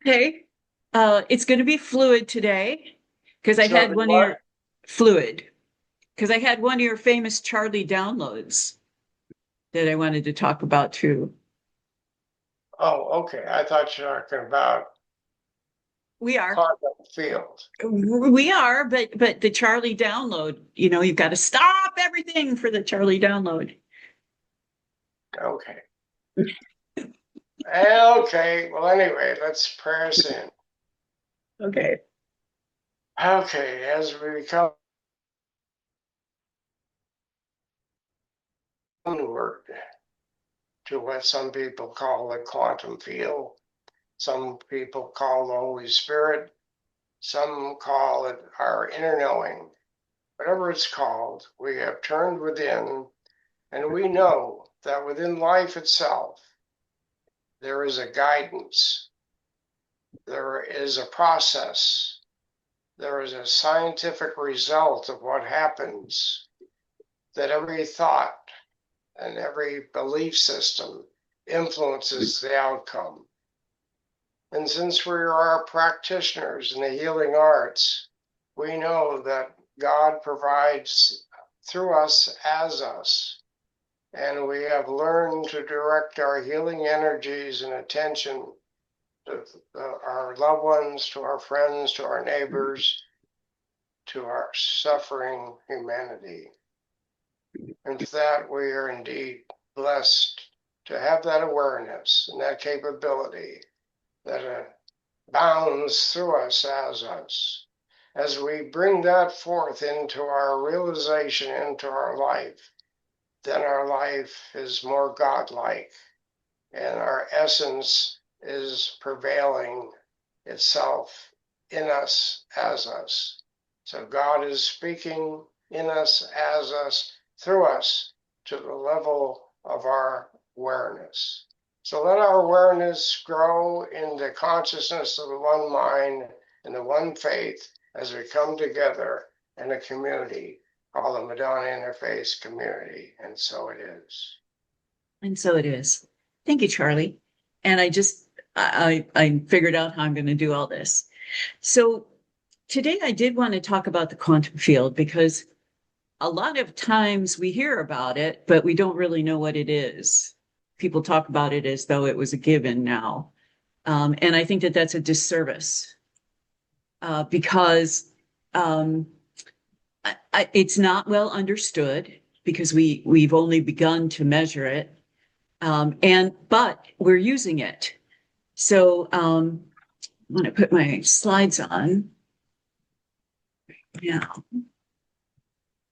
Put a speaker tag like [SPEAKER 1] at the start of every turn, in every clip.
[SPEAKER 1] Okay. It's going to be fluid today because I
[SPEAKER 2] It's going
[SPEAKER 1] had
[SPEAKER 2] to be
[SPEAKER 1] one of
[SPEAKER 2] what?
[SPEAKER 1] your fluid because I had one of your famous Charlie downloads that I wanted to talk about too.
[SPEAKER 2] Oh, okay. I thought you were talking about
[SPEAKER 1] We are.
[SPEAKER 2] quantum field.
[SPEAKER 1] We are, but the Charlie download, you've got to stop everything for the Charlie download.
[SPEAKER 2] Okay. Okay. Well, anyway, let's press in.
[SPEAKER 1] Okay.
[SPEAKER 2] Okay. As we become inward to what some people call the quantum field, some people call the Holy Spirit, some call it our inner knowing. Whatever it's called, we have turned within, and we know that within life itself, there is a guidance, there is a process, there is a scientific result of what happens, that every thought and every belief system influences the outcome. And since we are practitioners in the healing arts, we know that God provides through us as us. And we have learned to direct our healing energies and attention to our loved ones, to our friends, to our neighbors, to our suffering humanity. And for that, we are indeed blessed to have that awareness and that capability that bounds through us as us. As we bring that forth into our realization, into our life, then our life is more godlike and our essence is prevailing itself in us as us. So God is speaking in us as us through us to the level of our awareness. So let our awareness grow in the consciousness of the one mind and the one faith as we come together in a community called the Madonna Interfaith Community. And so it is.
[SPEAKER 1] And so it is. Thank you, Charlie. And I figured out how I'm going to do all this. So today I did want to talk about the quantum field because a lot of times we hear about it, but we don't really know what it is. People talk about it as though it was a given now. And I think that that's a disservice because um, it's not well understood because we've only begun to measure it. But we're using it. So I'm going to put my slides on now.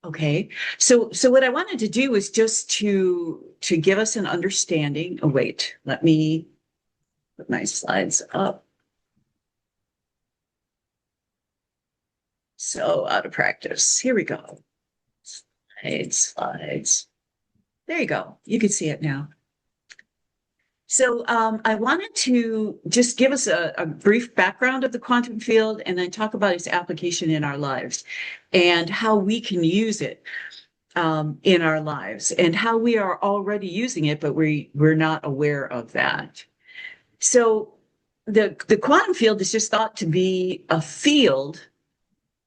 [SPEAKER 1] Okay. So what I wanted to do is just to give us an understanding. Oh, wait, let me put my slides up. So out of practice. Here we go. Slides. There you go. You can see it now. So I wanted to just give us a brief background of the quantum field and then talk about its application in our lives and how we can use it in our lives and how we are already using it, but we're not aware of that. So the quantum field is just thought to be a field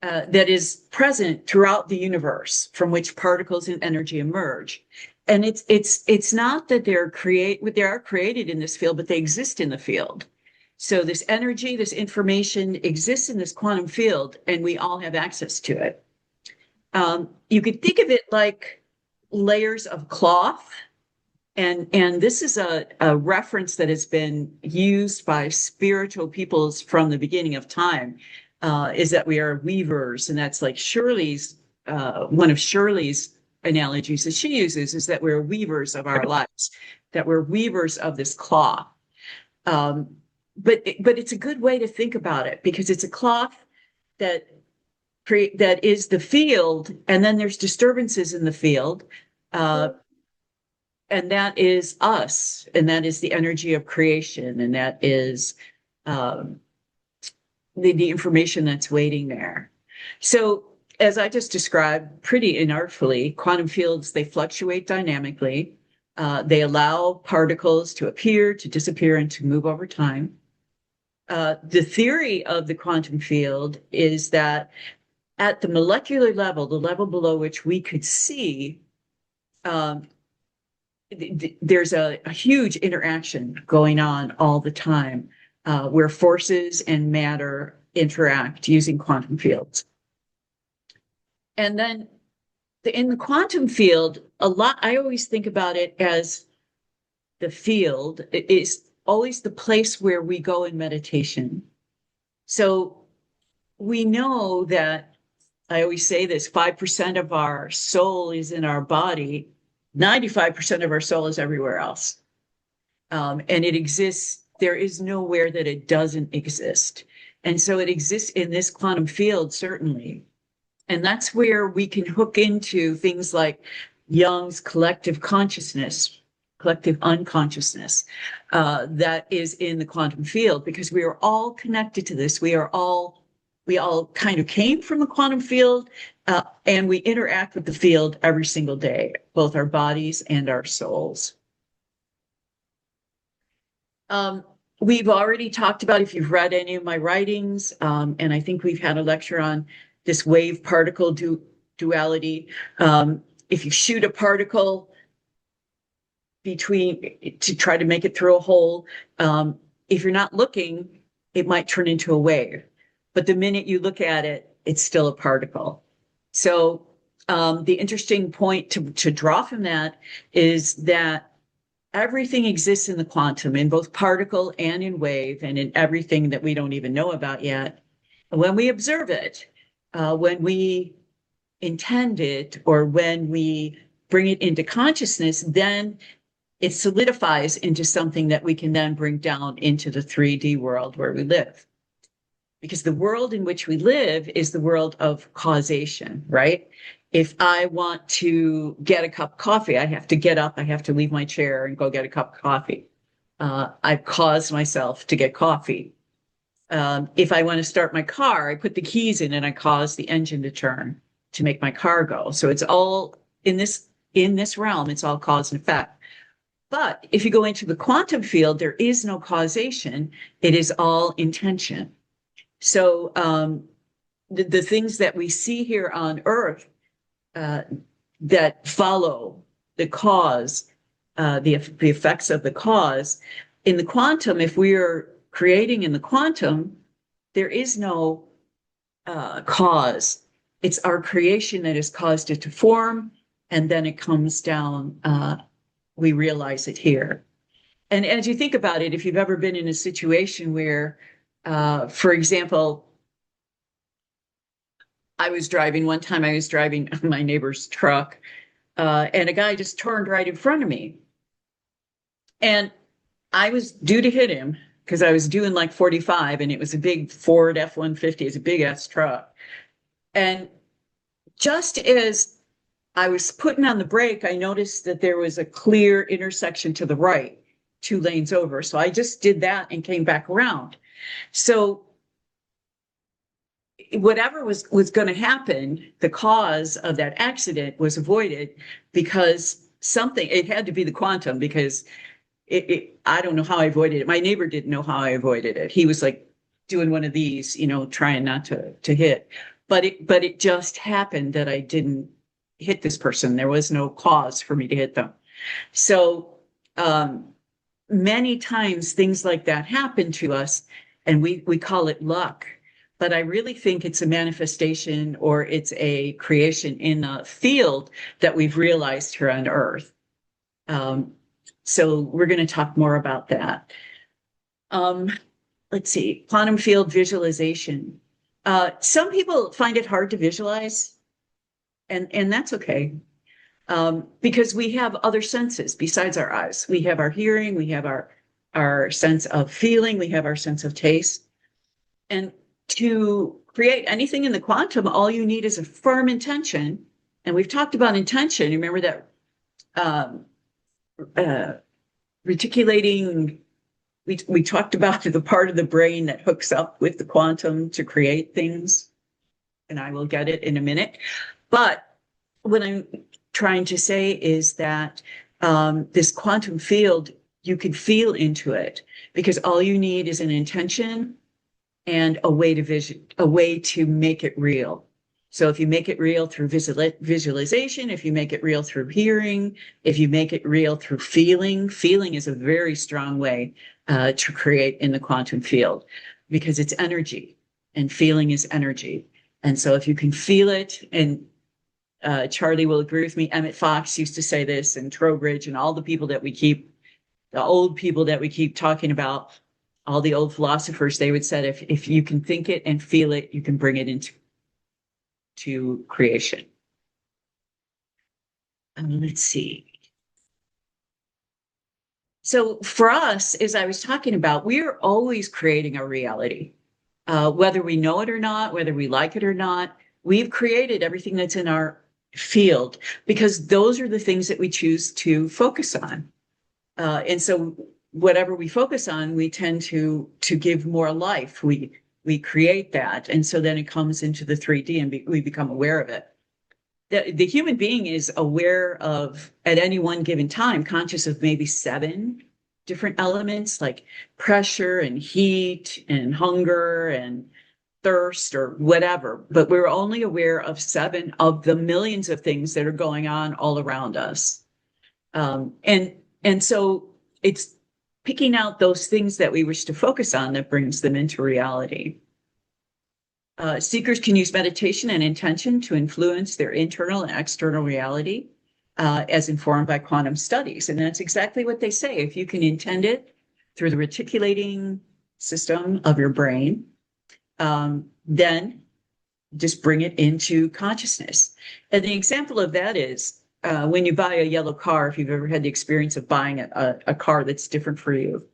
[SPEAKER 1] that is present throughout the universe from which particles and energy emerge. And it's not that they are created in this field, but they exist in the field. So this energy, this information exists in this quantum field, and we all have access to it. You could think of it like layers of cloth, and this is a reference that has been used by spiritual peoples from the beginning of time, is that we are weavers, and that's like Shirley's one of Shirley's analogies that she uses is that we're weavers of our lives, that we're weavers of this cloth. Um, but it's a good way to think about it because it's a cloth that that is the field, and then there's disturbances in the field. Uh, and that is us, and that is the energy of creation, and that is um, the information that's waiting there. So, as I just described pretty inartfully, quantum fields, they fluctuate dynamically. They allow particles to appear, to disappear, and to move over time. The theory of the quantum field is that at the molecular level, the level below which we could see, there's a huge interaction going on all the time, where forces and matter interact using quantum fields. And then in the quantum field, I always think about it as the field is always the place where we go in meditation. So we know that, I always say this, 5% of our soul is in our body, 95% of our soul is everywhere else. And it exists, there is nowhere that it doesn't exist. And so it exists in this quantum field, certainly. And that's where we can hook into things like Jung's collective consciousness, collective unconsciousness, that is in the quantum field, because we are all connected to this. We all kind of came from the quantum field, and we interact with the field every single day, both our bodies and our souls. We've already talked about, if you've read any of my writings, and I think we've had a lecture on this wave particle duality. If you shoot a particle to try to make it through a hole, if you're not looking, it might turn into a wave. But the minute you look at it, it's still a particle. So the interesting point to draw from that is that everything exists in the quantum, in both particle and in wave, and in everything that we don't even know about yet. When we observe it, when we intend it, or when we bring it into consciousness, then it solidifies into something that we can then bring down into the 3D world where we live. Because the world in which we live is the world of causation, right? If I want to get a cup of coffee, I have to get up, I have to leave my chair and go get a cup of coffee. I've caused myself to get coffee. If I want to start my car, I put the keys in and I cause the engine to turn to make my car go. So it's all in this realm, it's all cause and effect. But if you go into the quantum field, there is no causation. It is all intention. So the things that we see here on Earth that follow the cause, the effects of the cause, in the quantum, if we are creating in the quantum, there is no cause. It's our creation that has caused it to form, and then it comes down. We realize it here. And as you think about it, if you've ever been in a situation where, for example, one time I was driving my neighbor's truck, and a guy just turned right in front of me. And I was due to hit him because I was doing like 45, and it was a big Ford F-150. It's a big ass truck. And just as I was putting on the brake, I noticed that there was a clear intersection to the right, 2 lanes over. So I just did that and came back around. So whatever was going to happen, the cause of that accident was avoided because it had to be the quantum, because I don't know how I avoided it. My neighbor didn't know how I avoided it. He was like doing one of these, trying not to hit. But it just happened that I didn't hit this person. There was no cause for me to hit them. So many times things like that happen to us, and we call it luck. But I really think it's a manifestation, or it's a creation in a field that we've realized here on Earth. So we're going to talk more about that. Let's see, quantum field visualization. Some people find it hard to visualize, and that's okay. Because we have other senses besides our eyes. We have our hearing, we have our sense of feeling, we have our sense of taste. And to create anything in the quantum, all you need is a firm intention. And we've talked about intention. Remember that reticulating, we talked about the part of the brain that hooks up with the quantum to create things. And I will get it in a minute. But what I'm trying to say is that this quantum field, you can feel into it because all you need is an intention and a way to make it real. So if you make it real through visualization, if you make it real through hearing, if you make it real through feeling is a very strong way to create in the quantum field because it's energy and feeling is energy. And so if you can feel it, and Charlie will agree with me, Emmett Fox used to say this, and Trowbridge, and all the people that we keep, the old people that we keep talking about, all the old philosophers, they would say if you can think it and feel it, you can bring it into creation. Let's see. So for us, as I was talking about, we are always creating our reality. Whether we know it or not, whether we like it or not, we've created everything that's in our field because those are the things that we choose to focus on. And so whatever we focus on, we tend to give more life. We create that. And so then it comes into the 3D and we become aware of it. The human being is aware of, at any one given time, conscious of maybe 7 different elements like pressure and heat and hunger and thirst or whatever. But we're only aware of 7 of the millions of things that are going on all around us. And so it's picking out those things that we wish to focus on that brings them into reality. Seekers can use meditation and intention to influence their internal and external reality as informed by quantum studies. And that's exactly what they say. If you can intend it through the reticulating system of your brain, then just bring it into consciousness. And the example of that is when you buy a yellow car, if you've ever had the experience of buying a car that's different for you.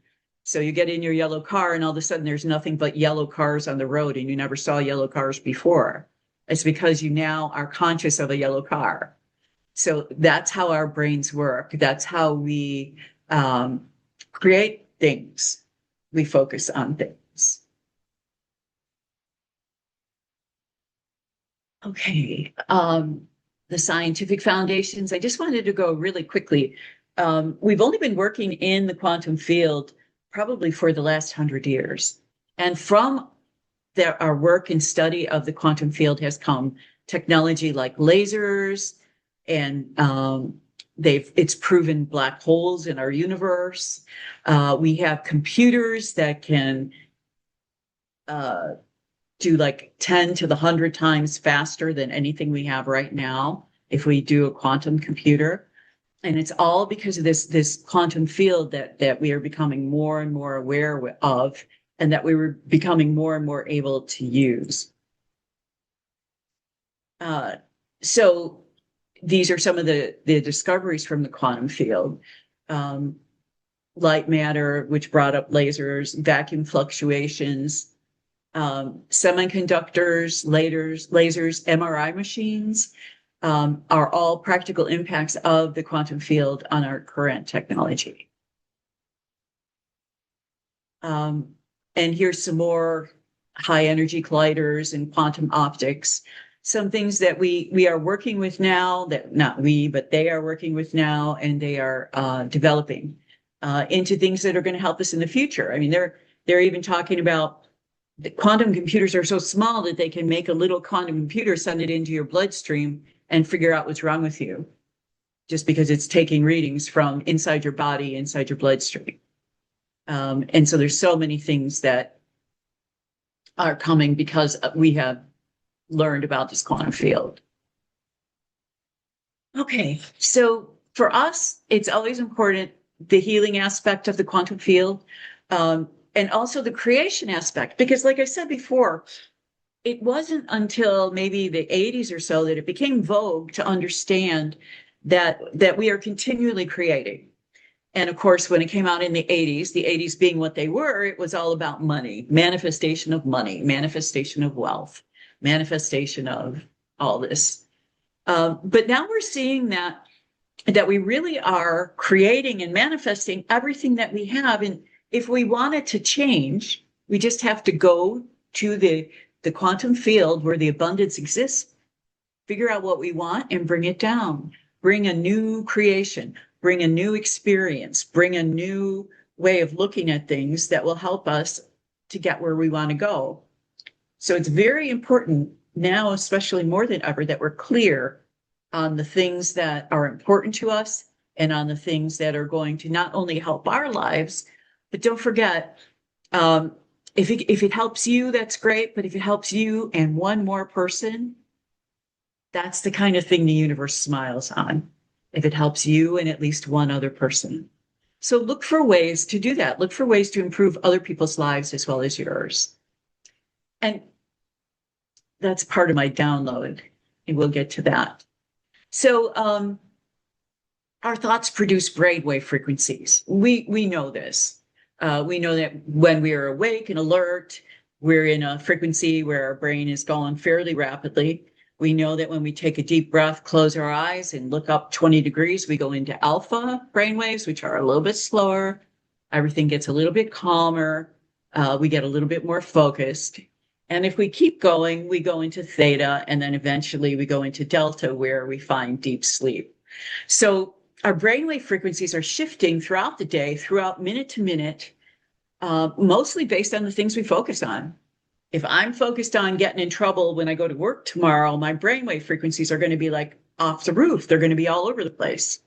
[SPEAKER 1] So you get in your yellow car and all of a sudden there's nothing but yellow cars on the road and you never saw yellow cars before. It's because you now are conscious of a yellow car. So that's how our brains work. That's how we create things. We focus on things. Okay. The scientific foundations. I just wanted to go really quickly. We've only been working in the quantum field probably for the last 100 years. And from our work and study of the quantum field has come technology like lasers, and it's proven black holes in our universe. We have computers that can do like 10 to the 100 times faster than anything we have right now if we do a quantum computer. And it's all because of this quantum field that we are becoming more and more aware of, and that we were becoming more and more able to use. So these are some of the discoveries from the quantum field. Light matter, which brought up lasers, vacuum fluctuations, semiconductors, lasers, MRI machines, are all practical impacts of the quantum field on our current technology. And here's some more high energy colliders and quantum optics. Some things that we are working with now, that not we, but they are working with now, and they are developing into things that are going to help us in the future. I mean, they're even talking about the quantum computers are so small that they can make a little quantum computer, send it into your bloodstream, and figure out what's wrong with you, just because it's taking readings from inside your body, inside your bloodstream. And so there's so many things that are coming because we have learned about this quantum field. Okay, so for us, it's always important, the healing aspect of the quantum field, and also the creation aspect, because like I said before, it wasn't until maybe the 80s or so that it became vogue to understand that we are continually creating. And of course, when it came out in the 80s being what they were, it was all about money, manifestation of money, manifestation of wealth, manifestation of all this. But now we're seeing that we really are creating and manifesting everything that we have. And if we want it to change, we just have to go to the quantum field where the abundance exists, figure out what we want and bring it down, bring a new creation, bring a new experience, bring a new way of looking at things that will help us to get where we want to go. So it's very important now, especially more than ever, that we're clear on the things that are important to us and on the things that are going to not only help our lives, but don't forget, if it helps you, that's great. But if it helps you and one more person, that's the kind of thing the universe smiles on. If it helps you and at least one other person. So look for ways to do that. Look for ways to improve other people's lives as well as yours. And that's part of my download, and we'll get to that. So our thoughts produce brainwave frequencies. We know this. We know that when we are awake and alert, we're in a frequency where our brain is going fairly rapidly. We know that when we take a deep breath, close our eyes, and look up 20 degrees, we go into alpha brainwaves, which are a little bit slower. Everything gets a little bit calmer. We get a little bit more focused. And if we keep going, we go into theta, and then eventually we go into delta, where we find deep sleep. So our brainwave frequencies are shifting throughout the day, throughout minute to minute, mostly based on the things we focus on. If I'm focused on getting in trouble when I go to work tomorrow, my brainwave frequencies are going to be like off the roof. They're going to be all over the place.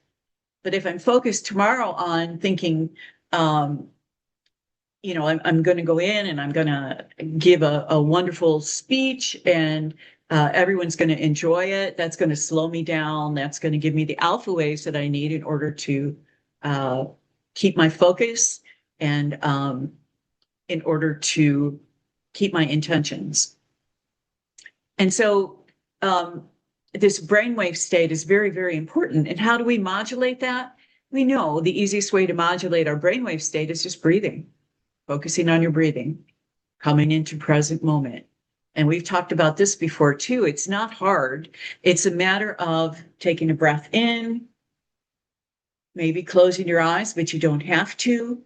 [SPEAKER 1] But if I'm focused tomorrow on thinking, I'm going to go in and I'm going to give a wonderful speech, and everyone's going to enjoy it, that's going to slow me down. That's going to give me the alpha waves that I need in order to keep my focus and in order to keep my intentions. And so this brainwave state is very, very important. And how do we modulate that? We know the easiest way to modulate our brainwave state is just breathing, focusing on your breathing, coming into present moment. And we've talked about this before too. It's not hard. It's a matter of taking a breath in, maybe closing your eyes, but you don't have to.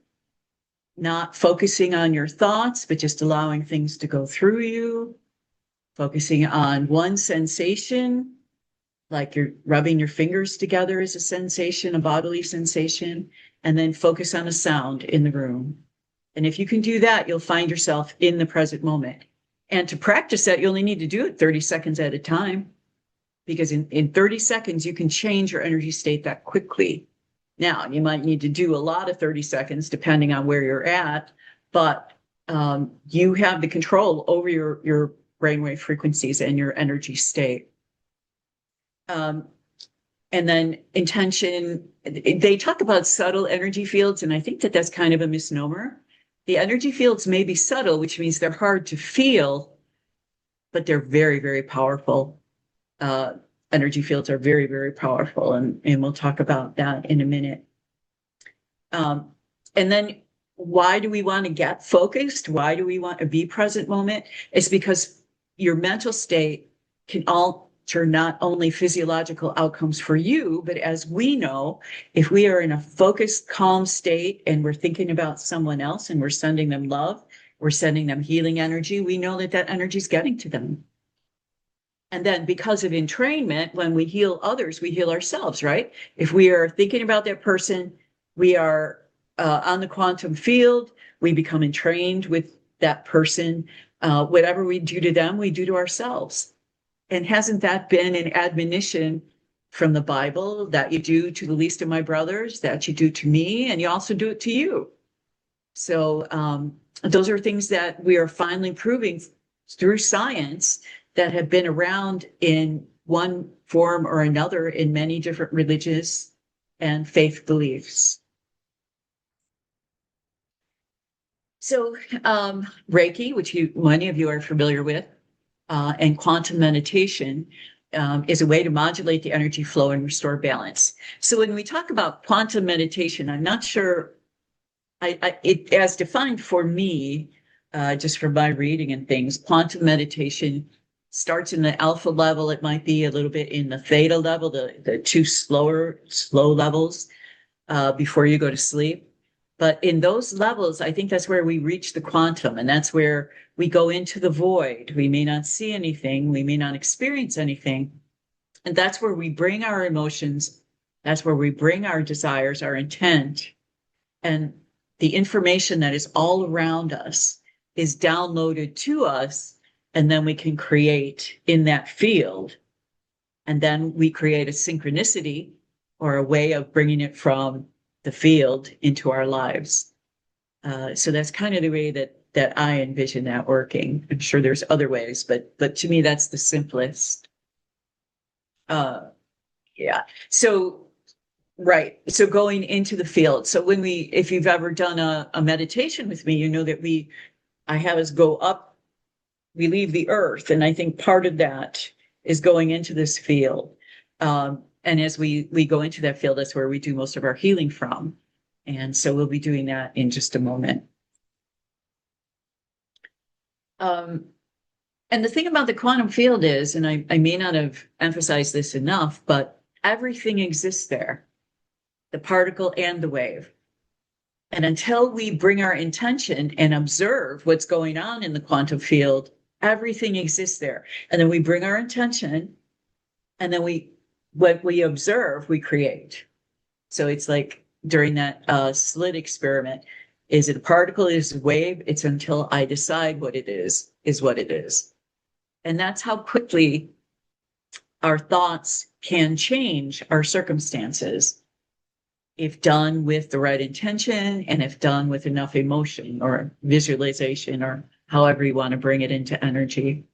[SPEAKER 1] Not focusing on your thoughts, but just allowing things to go through you. Focusing on one sensation, like you're rubbing your fingers together is a sensation, a bodily sensation, and then focus on a sound in the room. And if you can do that, you'll find yourself in the present moment. And to practice that, you only need to do it 30 seconds at a time, because in 30 seconds, you can change your energy state that quickly. Now, you might need to do a lot of 30 seconds depending on where you're at, but you have the control over your brainwave frequencies and your energy state. And then intention, they talk about subtle energy fields, and I think that that's kind of a misnomer. The energy fields may be subtle, which means they're hard to feel, but they're very, very powerful. Energy fields are very, very powerful, and we'll talk about that in a minute. And then why do we want to get focused? Why do we want to be present moment? It's because your mental state can alter not only physiological outcomes for you, but as we know, if we are in a focused, calm state and we're thinking about someone else and we're sending them love, we're sending them healing energy, we know that that energy is getting to them. And then because of entrainment, when we heal others, we heal ourselves, right? If we are thinking about that person, we are on the quantum field, we become entrained with that person. Whatever we do to them, we do to ourselves. And hasn't that been an admonition from the Bible that you do to the least of my brothers, that you do to me, and you also do it to you? So those are things that we are finally proving through science that have been around in one form or another in many different religious and faith beliefs. So Reiki, which many of you are familiar with, and quantum meditation is a way to modulate the energy flow and restore balance. So when we talk about quantum meditation, I'm not sure, it as defined for me, just from my reading and things, quantum meditation starts in the alpha level. It might be a little bit in the theta level, the two slow levels before you go to sleep. But in those levels, I think that's where we reach the quantum, and that's where we go into the void. We may not see anything, we may not experience anything. And that's where we bring our emotions That's where we bring our desires, our intent, and the information that is all around us is downloaded to us, and then we can create in that field. And then we create a synchronicity or a way of bringing it from the field into our lives. So that's kind of the way that I envision that working. I'm sure there's other ways, but to me, that's the simplest. Uh, yeah. So right. So going into the field. So if you've ever done a meditation with me, you know that I have us go up, we leave the earth. And I think part of that is going into this field. And as we go into that field, that's where we do most of our healing from. And so we'll be doing that in just a moment. Um, and the thing about the quantum field is, and I may not have emphasized this enough, but everything exists there, the particle and the wave. And until we bring our intention and observe what's going on in the quantum field, everything exists there. And then we bring our intention, and then what we observe, we create. So it's like during that slit experiment, is it a particle, is it a wave? It's until I decide what it is what it is. And that's how quickly our thoughts can change our circumstances if done with the right intention and if done with enough emotion or visualization or however you want to bring it into energy.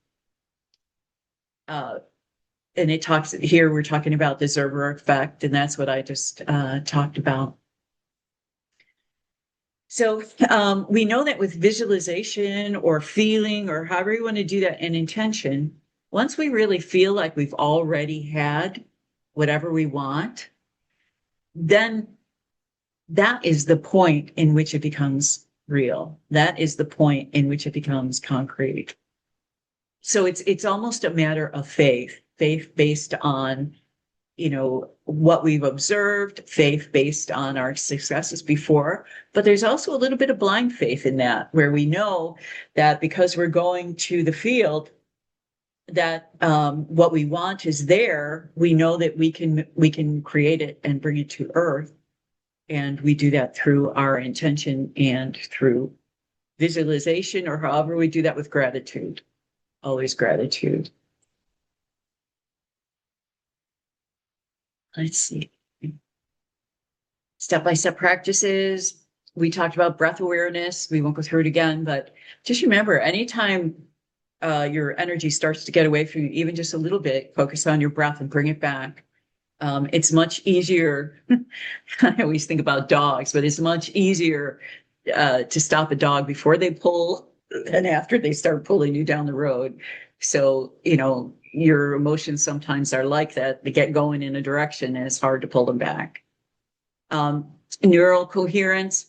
[SPEAKER 1] And it talks here, we're talking about the Zerber effect, and that's what I just talked about. So we know that with visualization or feeling or however you want to do that, and intention, once we really feel like we've already had whatever we want, then that is the point in which it becomes real. That is the point in which it becomes concrete. So it's almost a matter of faith based on, what we've observed, faith based on our successes before. But there's also a little bit of blind faith in that, where we know that because we're going to the field, that what we want is there. We know that we can create it and bring it to earth. And we do that through our intention and through visualization, or however we do that with gratitude. Always gratitude. Let's see. Step-by-step practices. We talked about breath awareness. We won't go through it again, but just remember, anytime your energy starts to get away from you, even just a little bit, focus on your breath and bring it back. It's much easier. I always think about dogs, but it's much easier to stop a dog before they pull than after they start pulling you down the road. So, your emotions sometimes are like that. They get going in a direction and it's hard to pull them back. Neural coherence.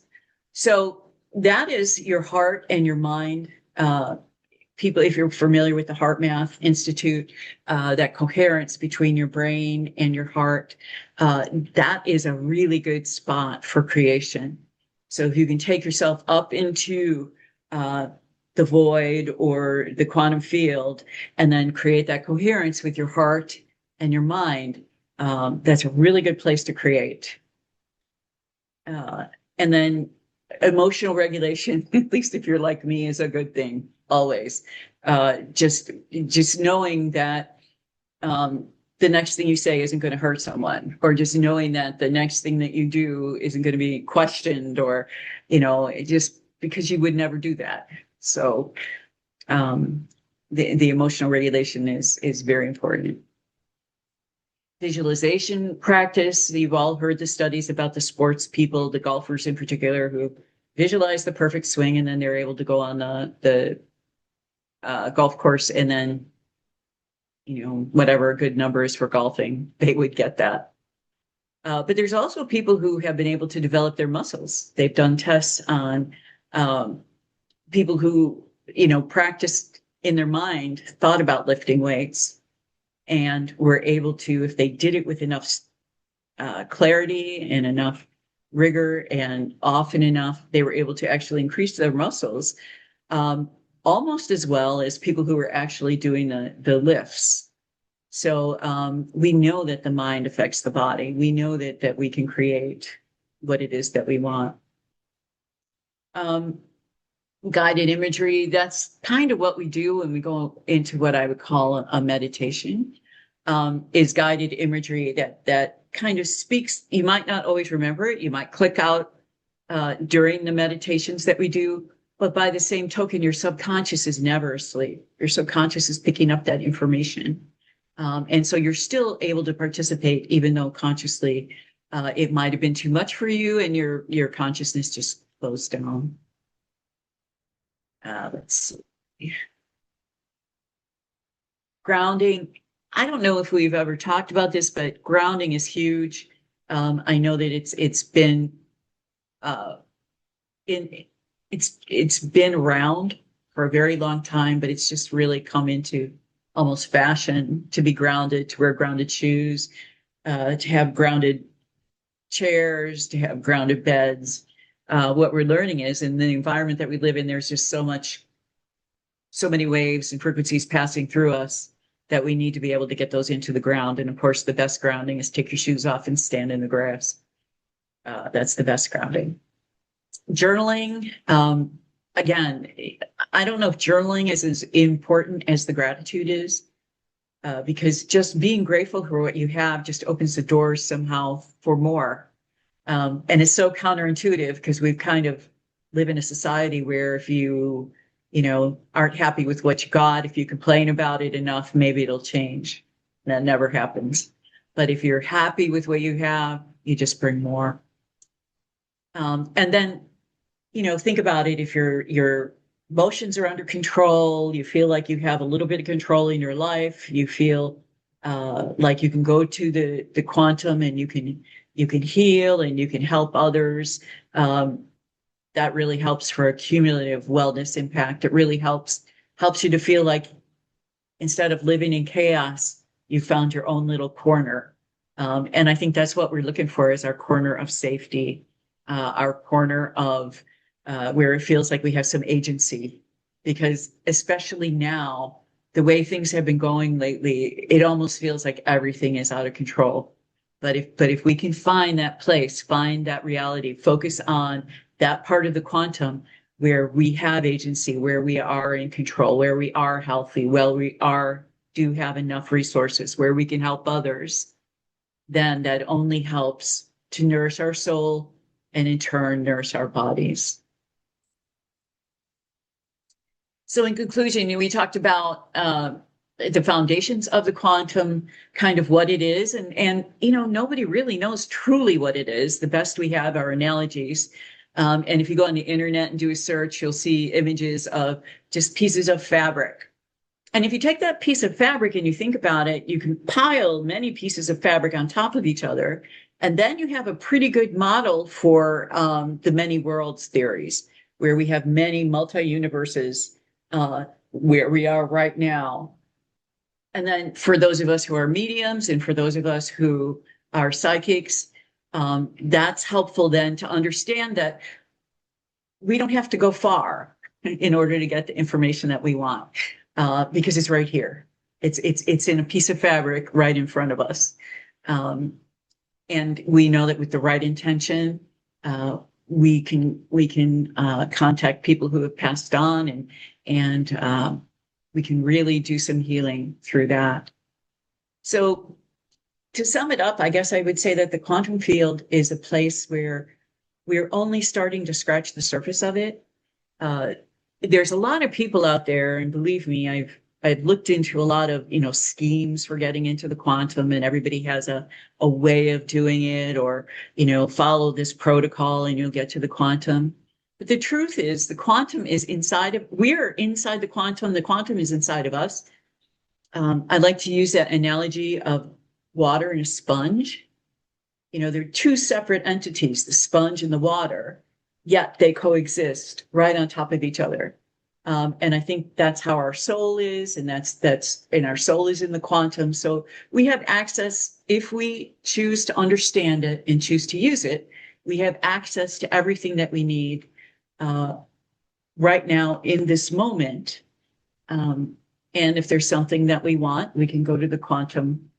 [SPEAKER 1] So that is your heart and your mind. People, if you're familiar with the Heart Math Institute, that coherence between your brain and your heart, that is a really good spot for creation. So if you can take yourself up into the void or the quantum field and then create that coherence with your heart and your mind, that's a really good place to create. And then emotional regulation, at least if you're like me, is a good thing always. Just knowing that the next thing you say isn't going to hurt someone, or just knowing that the next thing that you do isn't going to be questioned, or just because you would never do that. So the emotional regulation is very important. Visualization practice. You've all heard the studies about the sports people, the golfers in particular, who visualize the perfect swing and then they're able to go on the golf course, and then whatever a good number is for golfing, they would get that. But there's also people who have been able to develop their muscles. They've done tests on people who practiced in their mind, thought about lifting weights, and were able to, if they did it with enough clarity and enough rigor and often enough, they were able to actually increase their muscles almost as well as people who were actually doing the lifts. So we know that the mind affects the body. We know that we can create what it is that we want. Um, Guided imagery, that's kind of what we do when we go into what I would call a meditation, is guided imagery that kind of speaks. You might not always remember it. You might click out during the meditations that we do, but by the same token, your subconscious is never asleep. Your subconscious is picking up that information. And so you're still able to participate, even though consciously it might have been too much for you and your consciousness just closed down. Let's see. Grounding. I don't know if we've ever talked about this, but grounding is huge. I know that it's been uh, in it's been around for a very long time, but it's just really come into almost fashion to be grounded, to wear grounded shoes, to have grounded chairs, to have grounded beds. What we're learning is in the environment that we live in, there's just so many waves and frequencies passing through us that we need to be able to get those into the ground. And of course, the best grounding is take your shoes off and stand in the grass. That's the best grounding. Journaling, again, I don't know if journaling is as important as the gratitude is, because just being grateful for what you have just opens the doors somehow for more. And it's so counterintuitive because we've kind of live in a society where if you aren't happy with what you got, if you complain about it enough, maybe it'll change. That never happens. But if you're happy with what you have, you just bring more. And then, think about it. If your emotions are under control, you feel like you have a little bit of control in your life, you feel like you can go to the quantum and you can heal and you can help others. That really helps for a cumulative wellness impact. It really helps you to feel like instead of living in chaos, you found your own little corner. And I think that's what we're looking for is our corner of safety, our corner of where it feels like we have some agency. Because especially now, the way things have been going lately, it almost feels like everything is out of control. But if we can find that place, find that reality, focus on that part of the quantum where we have agency, where we are in control, where we are healthy, well, do have enough resources, where we can help others, then that only helps to nourish our soul and in turn nourish our bodies. So in conclusion, we talked about the foundations of the quantum, kind of what it is, and nobody really knows truly what it is. The best we have are analogies. And if you go on the internet and do a search, you'll see images of just pieces of fabric. And if you take that piece of fabric and you think about it, you can pile many pieces of fabric on top of each other. And then you have a pretty good model for the many worlds theories, where we have many multi-universes where we are right now. And then for those of us who are mediums and for those of us who are psychics, that's helpful then to understand that we don't have to go far in order to get the information that we want, because it's right here. It's in a piece of fabric right in front of us. And we know that with the right intention, we can contact people who have passed on and we can really do some healing through that. So to sum it up, I guess I would say that the quantum field is a place where we're only starting to scratch the surface of it. There's a lot of people out there, and believe me, I've looked into a lot of schemes for getting into the quantum, and everybody has a way of doing it, or follow this protocol and you'll get to the quantum. But the truth is, the quantum is we're inside the quantum is inside of us. I like to use that analogy of water and a sponge. They're two separate entities, the sponge and the water, yet they coexist right on top of each other. And I think that's how our soul is, and and our soul is in the quantum. So we have access, if we choose to understand it and choose to use it, we have access to everything that we need right now in this moment. And if there's something that we want, we can go to the quantum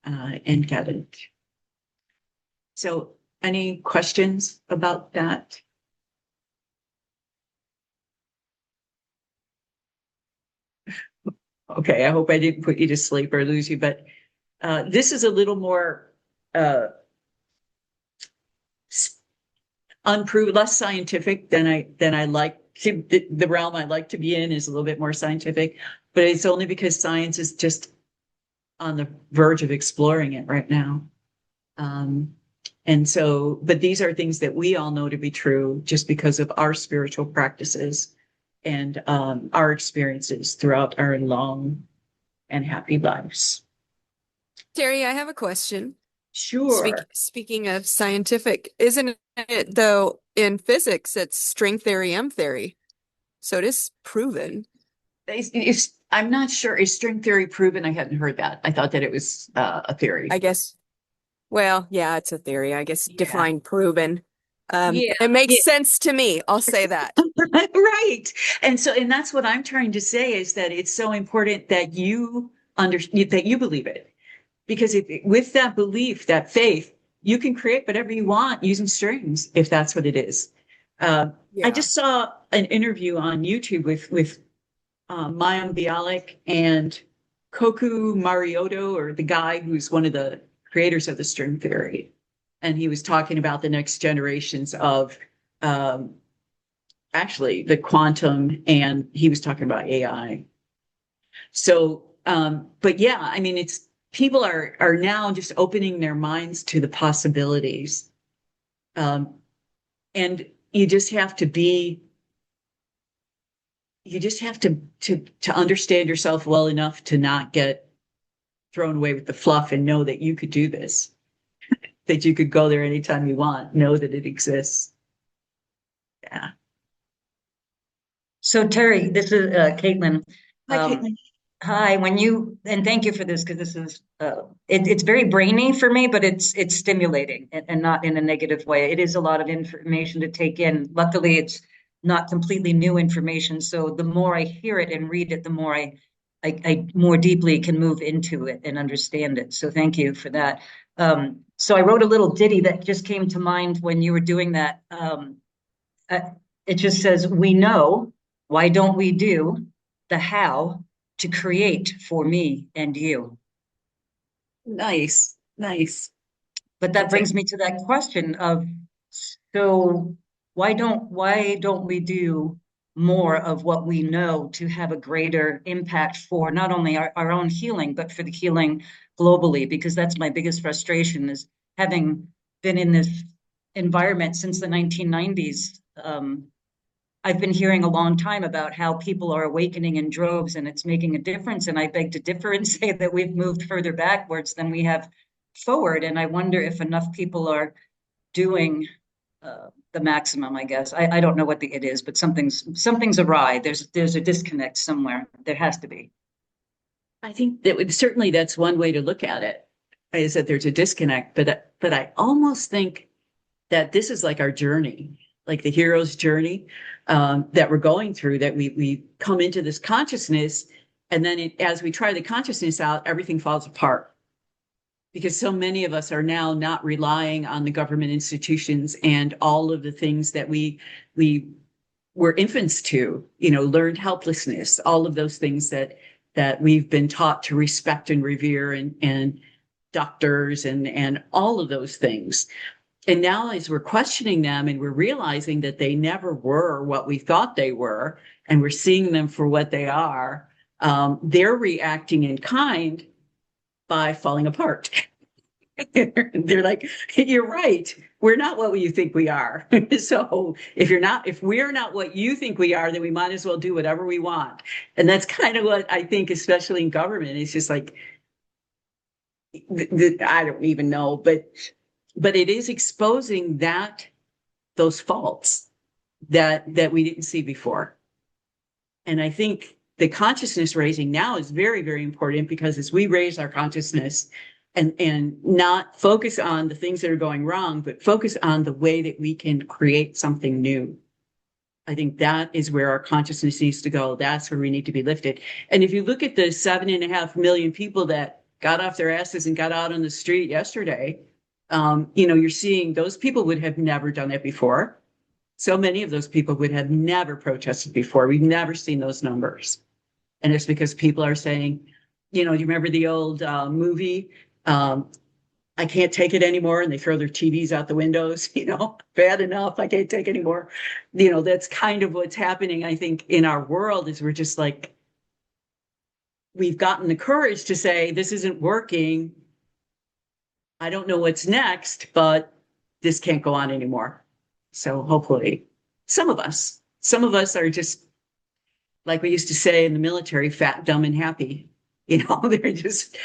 [SPEAKER 1] and get it. So, any questions about that? Okay, I hope I didn't put you to sleep or lose you, but this is a little more uh, unproven, less scientific than I like to, the realm I like to be in is a little bit more scientific, but it's only because science is just on the verge of exploring it right now. And so, but these are things that we all know to be true just because of our spiritual practices and our experiences throughout our long and happy lives.
[SPEAKER 3] Terrie, I have a question.
[SPEAKER 1] Sure.
[SPEAKER 3] Speaking of scientific, isn't it though in physics it's string theory, M theory? So it is proven.
[SPEAKER 1] I'm not sure. Is string theory proven? I hadn't heard that. I thought that it was a theory.
[SPEAKER 3] I guess. Well, yeah, it's a theory. I guess
[SPEAKER 1] Yeah.
[SPEAKER 3] define proven.
[SPEAKER 1] Yeah.
[SPEAKER 3] It makes sense to me. I'll say that.
[SPEAKER 1] Right. And so, and that's what I'm trying to say is that it's so important that you that you believe it. Because if with that belief, that faith, you can create whatever you want using strings, if that's what it is. I
[SPEAKER 3] Yeah.
[SPEAKER 1] just saw an interview on YouTube with Mayim Bialik and Koku Marioto, or the guy who's one of the creators of the string theory. And he was talking about the next generations of um, actually the quantum, and he was talking about AI. So, but yeah, I mean, it's people are now just opening their minds to the possibilities, um, and you just have to be, you just have to understand yourself well enough to not get thrown away with the fluff and know that you could do this, that you could go there anytime you want, know that it exists. Yeah.
[SPEAKER 4] So Terrie, this is Caitlin.
[SPEAKER 1] Hi,
[SPEAKER 4] Um,
[SPEAKER 1] Caitlin.
[SPEAKER 4] Hi, and thank you for this because this is it's very brainy for me, but it's stimulating and not in a negative way. It is a lot of information to take in. Luckily, it's not completely new information, so the more I hear it and read it, the more I more deeply can move into it and understand it. So thank you for that. So I wrote a little ditty that just came to mind when you were doing that. Uh, it just says, "We know, why don't we do the how to create for me and you?"
[SPEAKER 1] Nice, nice.
[SPEAKER 4] But that brings me to that question of, so why don't we do more of what we know to have a greater impact for not only our own healing, but for the healing globally? Because that's my biggest frustration is having been in this environment since the 1990s. I've been hearing a long time about how people are awakening in droves and it's making a difference. And I beg to differ and say that we've moved further backwards than we have forward. And I wonder if enough people are doing the maximum, I guess. I don't know what it is, but something's awry. There's a disconnect somewhere. There has to be.
[SPEAKER 1] I think that certainly that's one way to look at it, is that there's a disconnect. But I almost think that this is like our journey, like the hero's journey that we're going through. That we come into this consciousness, and then as we try the consciousness out, everything falls apart because so many of us are now not relying on the government institutions and all of the things that we were infants to, learned helplessness, all of those things that we've been taught to respect and revere, and doctors and all of those things. And now as we're questioning them and we're realizing that they never were what we thought they were, and we're seeing them for what they are, they're reacting in kind by falling apart. They're like, you're right. We're not what you think we are. So if we're not what you think we are, then we might as well do whatever we want. And that's kind of what I think, especially in government, it's just like, I don't even know, but it is exposing those faults that we didn't see before. And I think the consciousness raising now is very, very important, because as we raise our consciousness and not focus on the things that are going wrong, but focus on the way that we can create something new. I think that is where our consciousness needs to go. That's where we need to be lifted. And if you look at the 7.5 million people that got off their asses and got out on the street yesterday, you're seeing those people would have never done it before. So many of those people would have never protested before. We've never seen those numbers. And it's because people are saying, do you remember the old movie, I can't take it anymore, and they throw their TVs out the windows, bad enough, I can't take anymore. That's kind of what's happening, I think, in our world, is we're just like, we've gotten the courage to say, this isn't working. I don't know what's next, but this can't go on anymore. So hopefully some of us are just, like we used to say in the military, fat, dumb, and happy. They're just,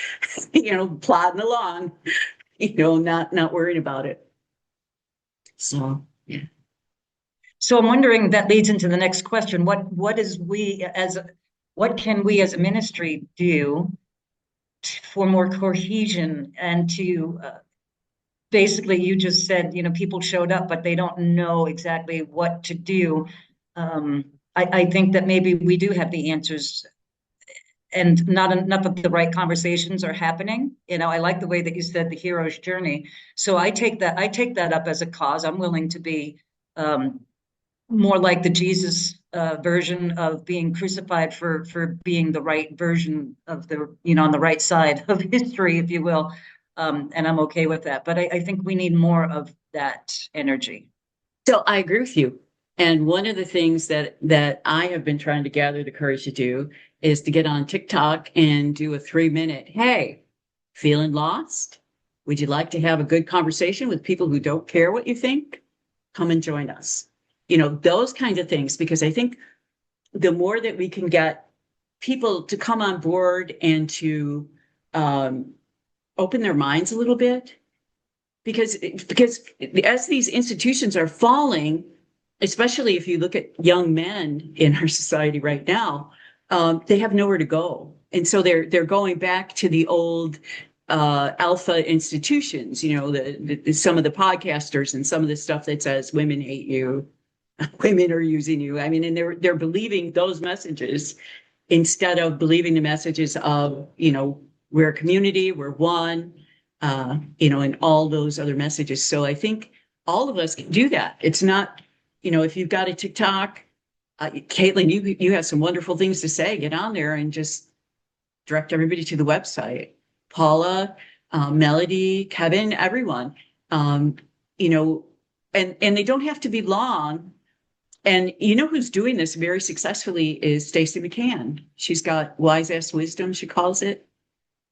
[SPEAKER 1] plodding along, not worrying about it. So, yeah.
[SPEAKER 4] So I'm wondering, that leads into the next question. What can we as a ministry do for more cohesion and to basically, you just said, people showed up, but they don't know exactly what to do. I think that maybe we do have the answers, and not enough of the right conversations are happening. I like the way that you said the hero's journey. So I take that up as a cause. I'm willing to be more like the Jesus version of being crucified for being the right version of on the right side of history, if you will. And I'm okay with that. But I think we need more of that energy.
[SPEAKER 1] So I agree with you. And one of the things that I have been trying to gather the courage to do is to get on TikTok and do a 3-minute, hey, feeling lost? Would you like to have a good conversation with people who don't care what you think? Come and join us. Those kinds of things, because I think the more that we can get people to come on board and to open their minds a little bit, because as these institutions are falling, especially if you look at young men in our society right now, they have nowhere to go. And so they're going back to the old alpha institutions, some of the podcasters and some of the stuff that says women hate you, women are using you. I mean, and they're believing those messages instead of believing the messages of, we're a community, we're one, and all those other messages. So I think all of us can do that. It's not, if you've got a TikTok, Caitlin, you have some wonderful things to say. Get on there and just direct everybody to the website. Paula, Melody, Kevin, everyone, and they don't have to be long. And who's doing this very successfully is Stacey McCann. She's got wise ass wisdom, she calls it.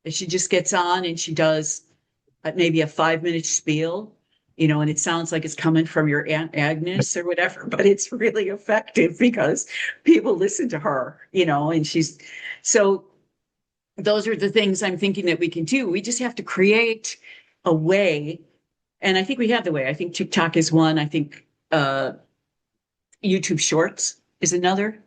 [SPEAKER 1] And she just gets on and she does maybe a 5-minute spiel, and it sounds like it's coming from your Aunt Agnes or whatever, but it's really effective because people listen to her, and so those are the things I'm thinking that we can do. We just have to create a way. And I think we have the way. I think TikTok is one. I think YouTube Shorts is another,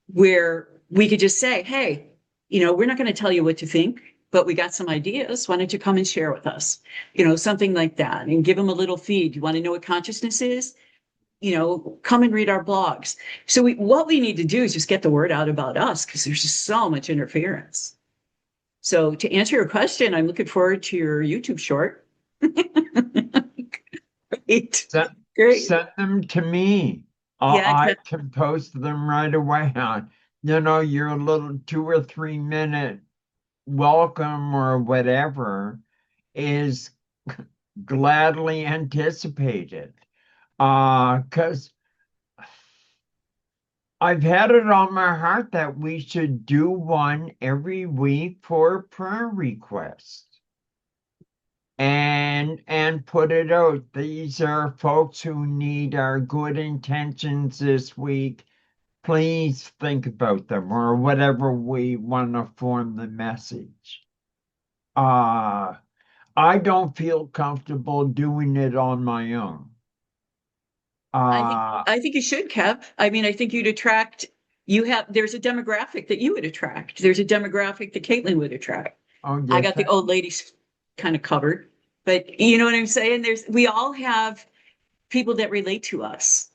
[SPEAKER 1] where we could just say, hey, we're not going to tell you what to think, but we got some ideas. Why don't you come and share with us? Something like that, and give them a little feed. You want to know what consciousness is? Come and read our blogs. So what we need to do is just get the word out about us, because there's just so much interference. So to answer your question, I'm looking forward to your YouTube short. Great. Great.
[SPEAKER 5] Send them to me. I can post them right away. Your little 2 or 3 minute welcome or whatever is gladly anticipated. Because I've had it on my heart that we should do one every week for prayer requests. And put it out. These are folks who need our good intentions this week. Please think about them, or whatever we want to form the message. I don't feel comfortable doing it on my own.
[SPEAKER 1] I think you should, Kev. I mean, I think you'd attract. There's a demographic that you would attract. There's a demographic that Caitlin would attract.
[SPEAKER 5] Oh, yes,
[SPEAKER 1] I got the old ladies kind of covered, but you know what I'm saying? We all have people that relate to us.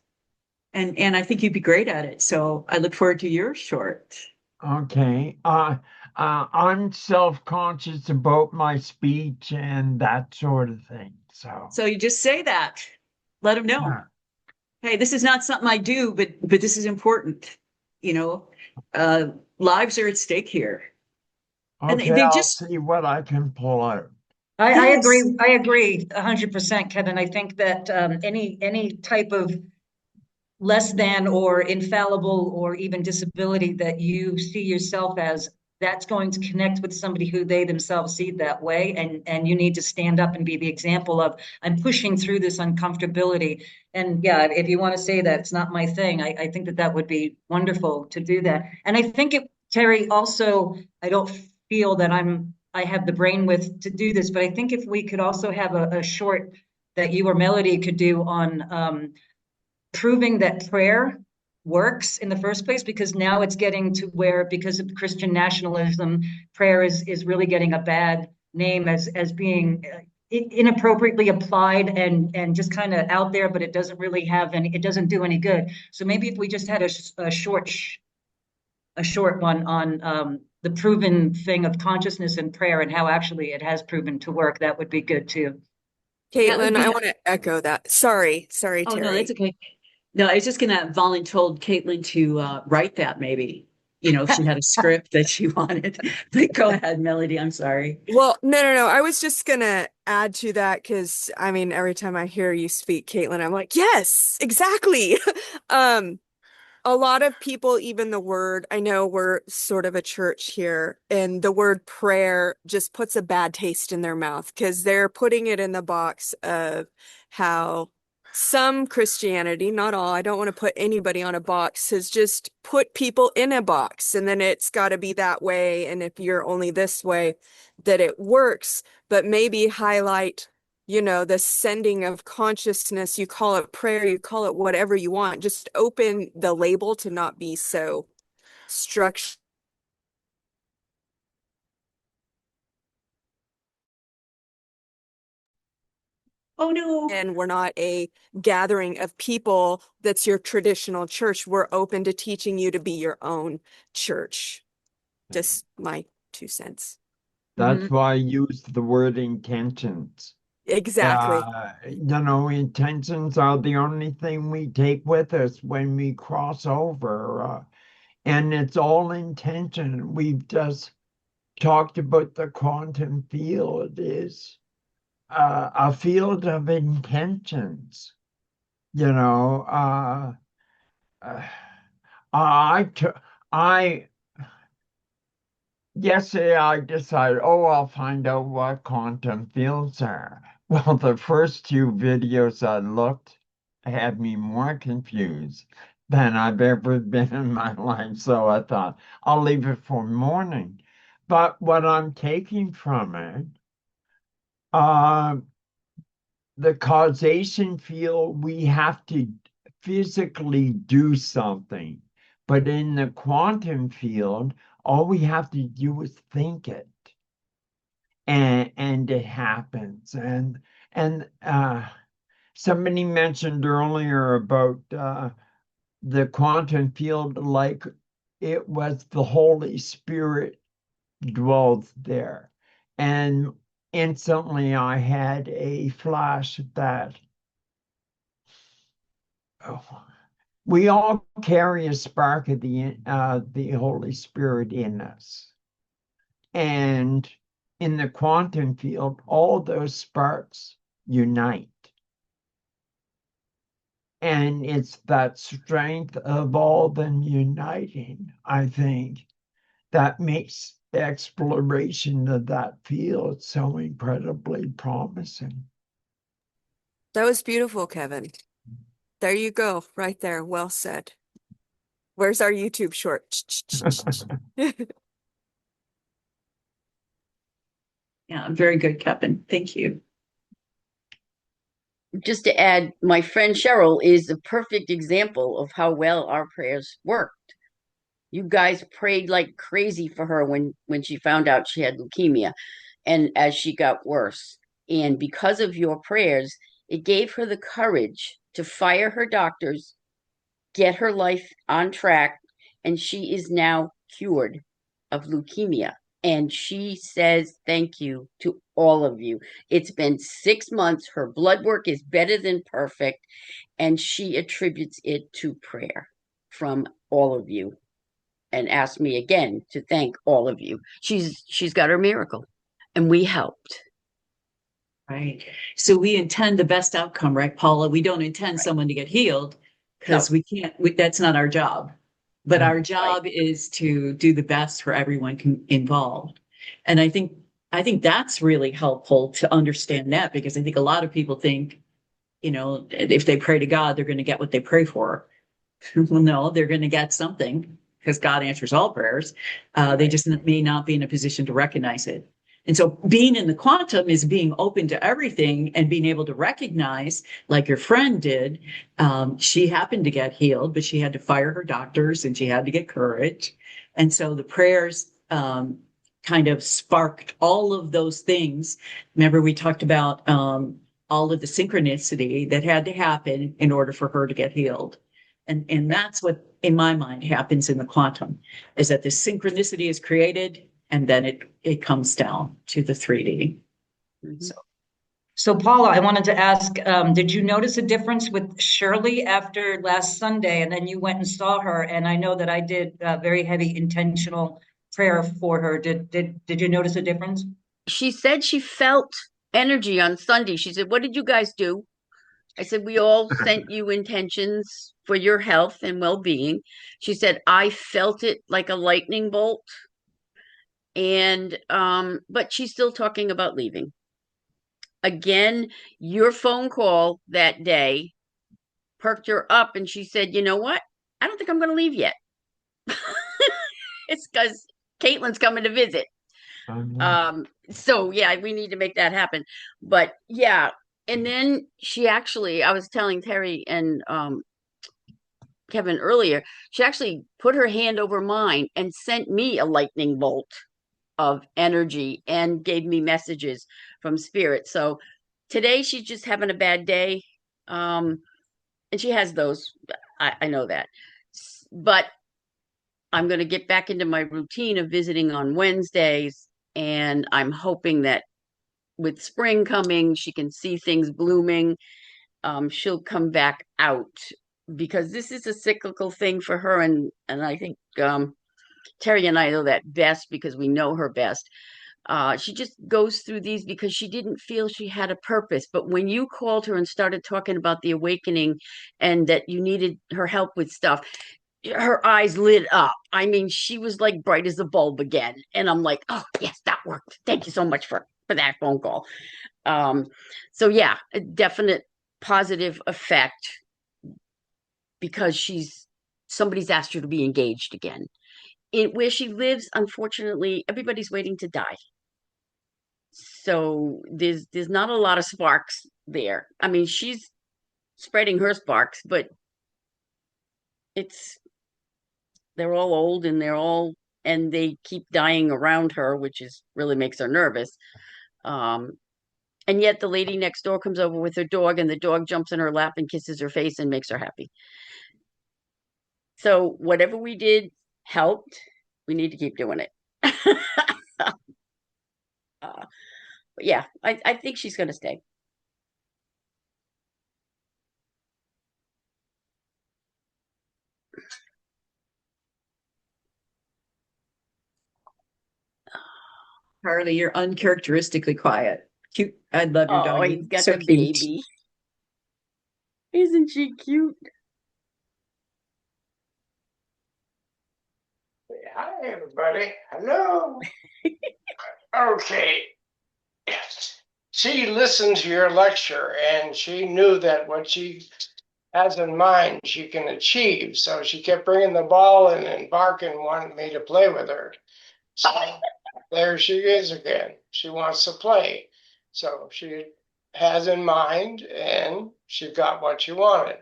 [SPEAKER 1] And I think you'd be great at it. So I look forward to your short.
[SPEAKER 5] Okay. I'm self-conscious about my speech and that sort of thing. So,
[SPEAKER 1] So you just say that. Let them know.
[SPEAKER 5] yeah.
[SPEAKER 1] Hey, this is not something I do, but this is important. You know, uh, lives are at stake here. And
[SPEAKER 5] Okay,
[SPEAKER 1] they
[SPEAKER 5] I'll
[SPEAKER 1] just,
[SPEAKER 5] see what I can pull out.
[SPEAKER 4] I agree.
[SPEAKER 1] yes.
[SPEAKER 4] I agree 100%, Kevin. I think that any type of less than or infallible or even disability that you see yourself as, that's going to connect with somebody who they themselves see that way, and you need to stand up and be the example of, I'm pushing through this uncomfortability. And yeah, if you want to say that it's not my thing, I think that that would be wonderful to do that. And I think it, Terrie, also, I don't feel that I have the brain width to do this, but I think if we could also have a short that you or Melody could do on proving that prayer works in the first place, because now it's getting to where, because of Christian nationalism, prayer is really getting a bad name as being inappropriately applied and just kind of out there, but it doesn't really have any, it doesn't do any good. So maybe if we just had a short one on the proven thing of consciousness and prayer and how actually it has proven to work, that would be good too.
[SPEAKER 1] That would
[SPEAKER 3] Caitlin, I
[SPEAKER 1] be,
[SPEAKER 3] want to echo that. Sorry,
[SPEAKER 1] oh no, that's
[SPEAKER 3] Terry.
[SPEAKER 1] okay. No, I was just gonna told Caitlin to write that maybe, if she had a script that she wanted. But go ahead, Melody. I'm sorry.
[SPEAKER 3] Well, no. I was just gonna add to that because I mean, every time I hear you speak, Caitlin, I'm like, yes, exactly. Um, a lot of people, even the word, I know we're sort of a church here, and the word prayer just puts a bad taste in their mouth because they're putting it in the box of how some Christianity, not all, I don't want to put anybody on a box, has just put people in a box, and then it's got to be that way. And if you're only this way, that it works, but maybe highlight the sending of consciousness, you call it prayer, you call it whatever you want, just open the label to not be so structured.
[SPEAKER 1] Oh no.
[SPEAKER 3] And we're not a gathering of people that's your traditional church. We're open to teaching you to be your own church. Just my 2 cents.
[SPEAKER 5] That's
[SPEAKER 1] Mhm.
[SPEAKER 5] why I used the word intentions.
[SPEAKER 3] Exactly.
[SPEAKER 5] Intentions are the only thing we take with us when we cross over, and it's all intention. We've just talked about the quantum field is a field of intentions. You know, uh, I, t- I Yesterday I decided, oh, I'll find out what quantum fields are. Well, the first two videos I looked had me more confused than I've ever been in my life. So I thought, I'll leave it for morning. But what I'm taking from it, uh, the causation field, we have to physically do something. But in the quantum field, all we have to do is think it, and it happens. And somebody mentioned earlier about the quantum field, like it was the Holy Spirit dwells there. And instantly I had a flash that, oh, we all carry a spark of the Holy Spirit in us. And in the quantum field, all those sparks unite. And it's that strength of all them uniting, I think, that makes exploration of that field so incredibly promising.
[SPEAKER 3] That was beautiful, Kevin. There you go, right there. Well said. Where's our YouTube short?
[SPEAKER 1] Yeah, very good, Kevin. Thank you.
[SPEAKER 6] Just to add, my friend Cheryl is a perfect example of how well our prayers worked. You guys prayed like crazy for her when she found out she had leukemia and as she got worse. And because of your prayers, it gave her the courage to fire her doctors get her life on track, and she is now cured of leukemia. And she says thank you to all of you. It's been 6 months. Her blood work is better than perfect, and she attributes it to prayer from all of you, and asked me again to thank all of you. She's got her miracle, and we helped.
[SPEAKER 1] Right. So we intend the best outcome, right, Paula? We don't intend
[SPEAKER 6] Right.
[SPEAKER 1] someone to get healed
[SPEAKER 6] No,
[SPEAKER 1] because we can't, that's not our job. But our
[SPEAKER 6] right.
[SPEAKER 1] job is to do the best for everyone involved. And I think that's really helpful to understand that, because I think a lot of people think, if they pray to God, they're going to get what they pray for. Well, no, they're going to get something because God answers all prayers. They
[SPEAKER 6] Right.
[SPEAKER 1] just may not be in a position to recognize it. And so being in the quantum is being open to everything and being able to recognize, like your friend did. She happened to get healed, but she had to fire her doctors and she had to get courage. And so the prayers kind of sparked all of those things. Remember, we talked about all of the synchronicity that had to happen in order for her to get healed. And that's what, in my mind, happens in the quantum, is that the synchronicity is created and then it comes down to the 3D.
[SPEAKER 6] Mhm.
[SPEAKER 4] So, Paula, I wanted to ask, did you notice a difference with Shirley after last Sunday? And then you went and saw her, and I know that I did very heavy intentional prayer for her. Did you notice a difference?
[SPEAKER 6] She said she felt energy on Sunday. She said, "What did you guys do?" I said, "We all sent you intentions for your health and well-being." She said, "I felt it like a lightning bolt." And but she's still talking about leaving. Again, your phone call that day perked her up, and she said, "You know what? I don't think I'm going to leave yet." It's because Caitlin's coming to visit. So yeah, we need to make that happen. But yeah, and then I was telling Terrie and Kevin earlier, she actually put her hand over mine and sent me a lightning bolt of energy and gave me messages from spirit. So today she's just having a bad day. And she has those. I know that. But I'm going to get back into my routine of visiting on Wednesdays. And I'm hoping that with spring coming, she can see things blooming. She'll come back out, because this is a cyclical thing for her. And I think Terrie and I know that best because we know her best. She just goes through these because she didn't feel she had a purpose. But when you called her and started talking about the awakening and that you needed her help with stuff, her eyes lit up. I mean, she was like bright as a bulb again. And I'm like, oh, yes, that worked. Thank you so much for that phone call. Um, so yeah, a definite positive effect, because somebody's asked her to be engaged again. Where she lives, unfortunately, everybody's waiting to die. So there's not a lot of sparks there. I mean, she's spreading her sparks, but it's they're all old, and they keep dying around her, which is really makes her nervous. Um, and yet the lady next door comes over with her dog, and the dog jumps in her lap and kisses her face and makes her happy. So whatever we did helped. We need to keep doing it. But yeah, I think she's going to stay.
[SPEAKER 1] Carly, you're uncharacteristically quiet. Cute. I love your
[SPEAKER 6] Oh,
[SPEAKER 1] doggy.
[SPEAKER 6] he's got
[SPEAKER 1] So
[SPEAKER 6] the
[SPEAKER 1] cute.
[SPEAKER 6] baby. Isn't she cute?
[SPEAKER 2] Hi, everybody. Hello. Okay. She listened to your lecture and she knew that what she has in mind she can achieve. So she kept bringing the ball in and barking, wanting me to play with her. So there she is again. She wants to play. So she has in mind and she got what she wanted.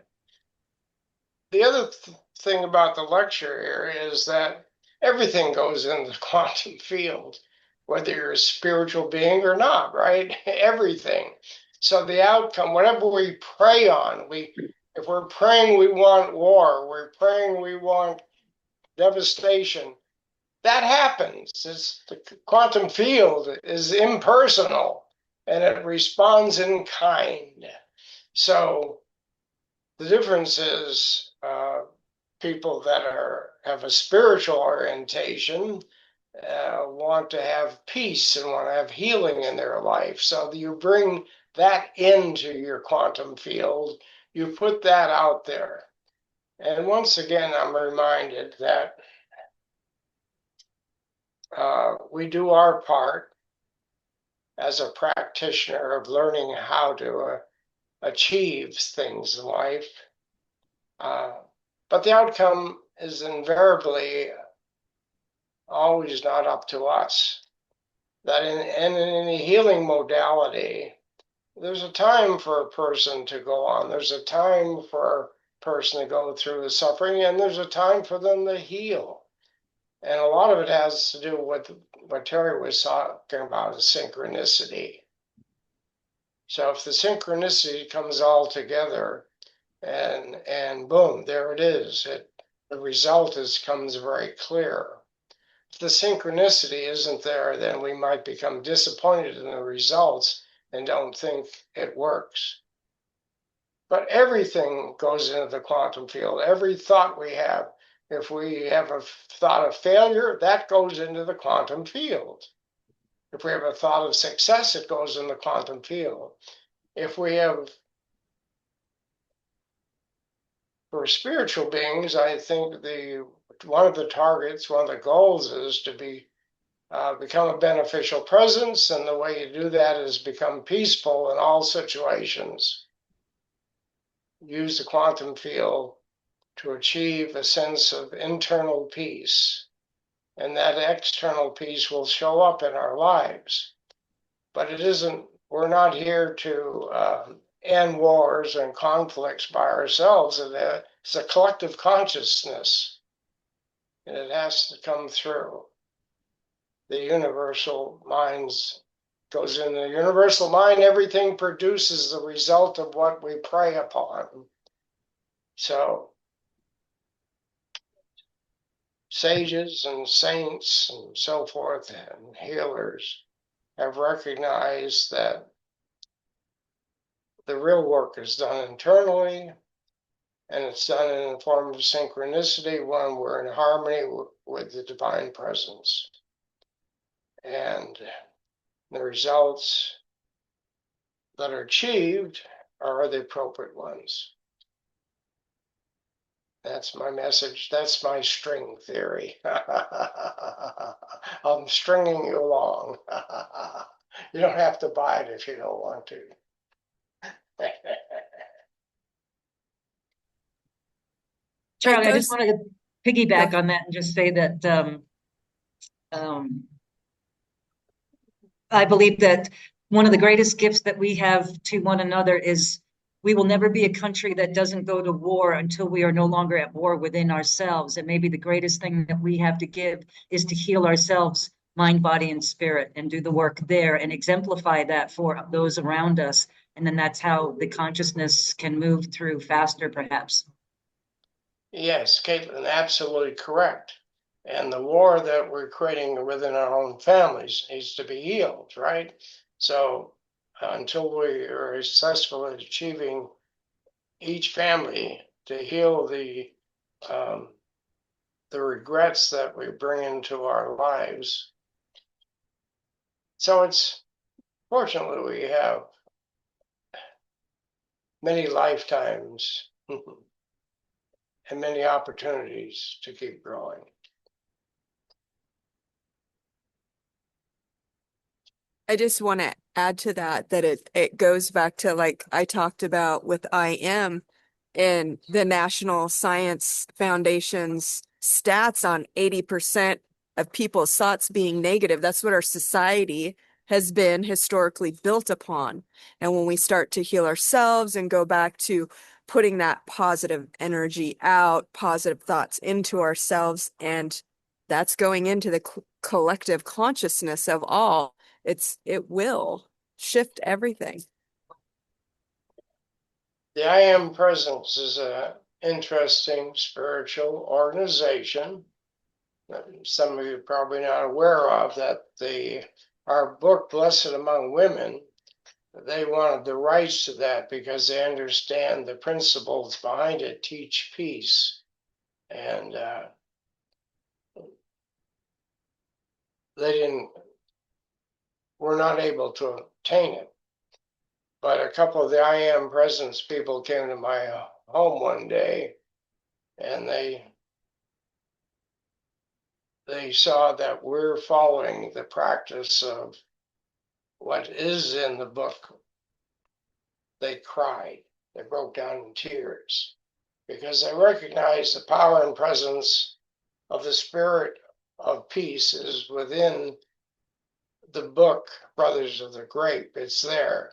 [SPEAKER 2] The other thing about the lecture here is that everything goes in the quantum field, whether you're a spiritual being or not, right? Everything. So the outcome, whatever we pray on, If we're praying we want war, we're praying we want devastation, that happens. The quantum field is impersonal and it responds in kind. So the difference is people that have a spiritual orientation want to have peace and want to have healing in their life. So you bring that into your quantum field, you put that out there. And once again, I'm reminded that we do our part as a practitioner of learning how to achieve things in life. But the outcome is invariably always not up to us. That in any healing modality, there's a time for a person to go on. There's a time for a person to go through the suffering, and there's a time for them to heal. And a lot of it has to do with what Terrie was talking about, is synchronicity. So if the synchronicity comes all together and boom, there it is. The result comes very clear. If the synchronicity isn't there, then we might become disappointed in the results and don't think it works. But everything goes into the quantum field. Every thought we have, if we have a thought of failure, that goes into the quantum field. If we have a thought of success, it goes in the quantum field. If we have, for spiritual beings, I think one of the targets, one of the goals is to become a beneficial presence, and the way you do that is become peaceful in all situations. Use the quantum field to achieve a sense of internal peace, and that external peace will show up in our lives. But we're not here to end wars and conflicts by ourselves. It's a collective consciousness, and it has to come through. The universal minds goes in the universal mind. Everything produces the result of what we pray upon. So sages and saints and so forth and healers have recognized that the real work is done internally, and it's done in the form of synchronicity when we're in harmony with the divine presence. And the results that are achieved are the appropriate ones. That's my message. That's my string theory. I'm stringing you along. You don't have to buy it if you don't want to.
[SPEAKER 4] Charlie, I just
[SPEAKER 3] goes-
[SPEAKER 4] wanted to piggyback on that and just say that I believe that one of the greatest gifts that we have to one another is we will never be a country that doesn't go to war until we are no longer at war within ourselves. And maybe the greatest thing that we have to give is to heal ourselves, mind, body, and spirit, and do the work there and exemplify that for those around us. And then that's how the consciousness can move through faster, perhaps.
[SPEAKER 2] Yes, Caitlin, absolutely correct. And the war that we're creating within our own families needs to be healed, right? So until we are successful at achieving each family to heal the regrets that we bring into our lives. So fortunately, we have many lifetimes and many opportunities to keep growing.
[SPEAKER 3] I just want to add to that it goes back to like I talked about with IM and the National Science Foundation's stats on 80% of people's thoughts being negative. That's what our society has been historically built upon. And when we start to heal ourselves and go back to putting that positive energy out, positive thoughts into ourselves, and that's going into the collective consciousness of all, it will shift everything.
[SPEAKER 2] The I Am Presence is an interesting spiritual organization that some of you are probably not aware of, that our book, Blessed Among Women, they wanted the rights to that because they understand the principles behind it teach peace. And were not able to obtain it. But a couple of the I Am Presence people came to my home one day, and they saw that we're following the practice of what is in the book. They cried. They broke down in tears because they recognized the power and presence of the spirit of peace is within the book, Brothers of the Grape. It's there.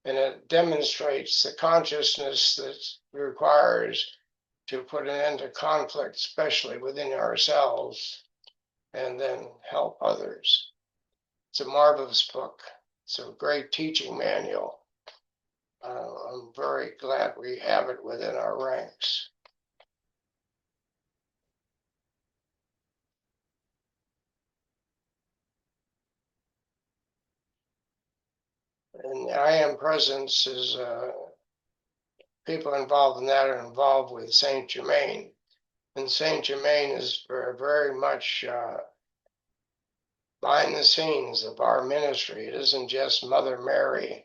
[SPEAKER 2] And it demonstrates the consciousness that requires to put an end to conflict, especially within ourselves, and then help others. It's a marvelous book. It's a great teaching manual. I'm very glad we have it within our ranks. And I Am Presence is people involved in that are involved with Saint Germain. And Saint Germain is very, very much behind the scenes of our ministry. It isn't just Mother Mary.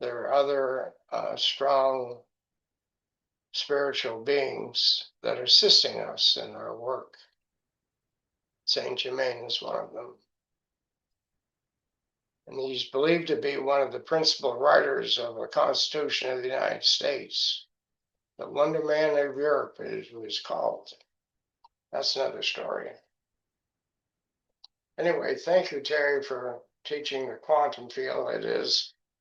[SPEAKER 2] There are other strong spiritual beings that are assisting us in our work. Saint Germain is one of them. And he's believed to be one of the principal writers of the Constitution of the United States. The Wonder Man of Europe is who he's called. That's another story. Anyway, thank you, Terry, for teaching the quantum field.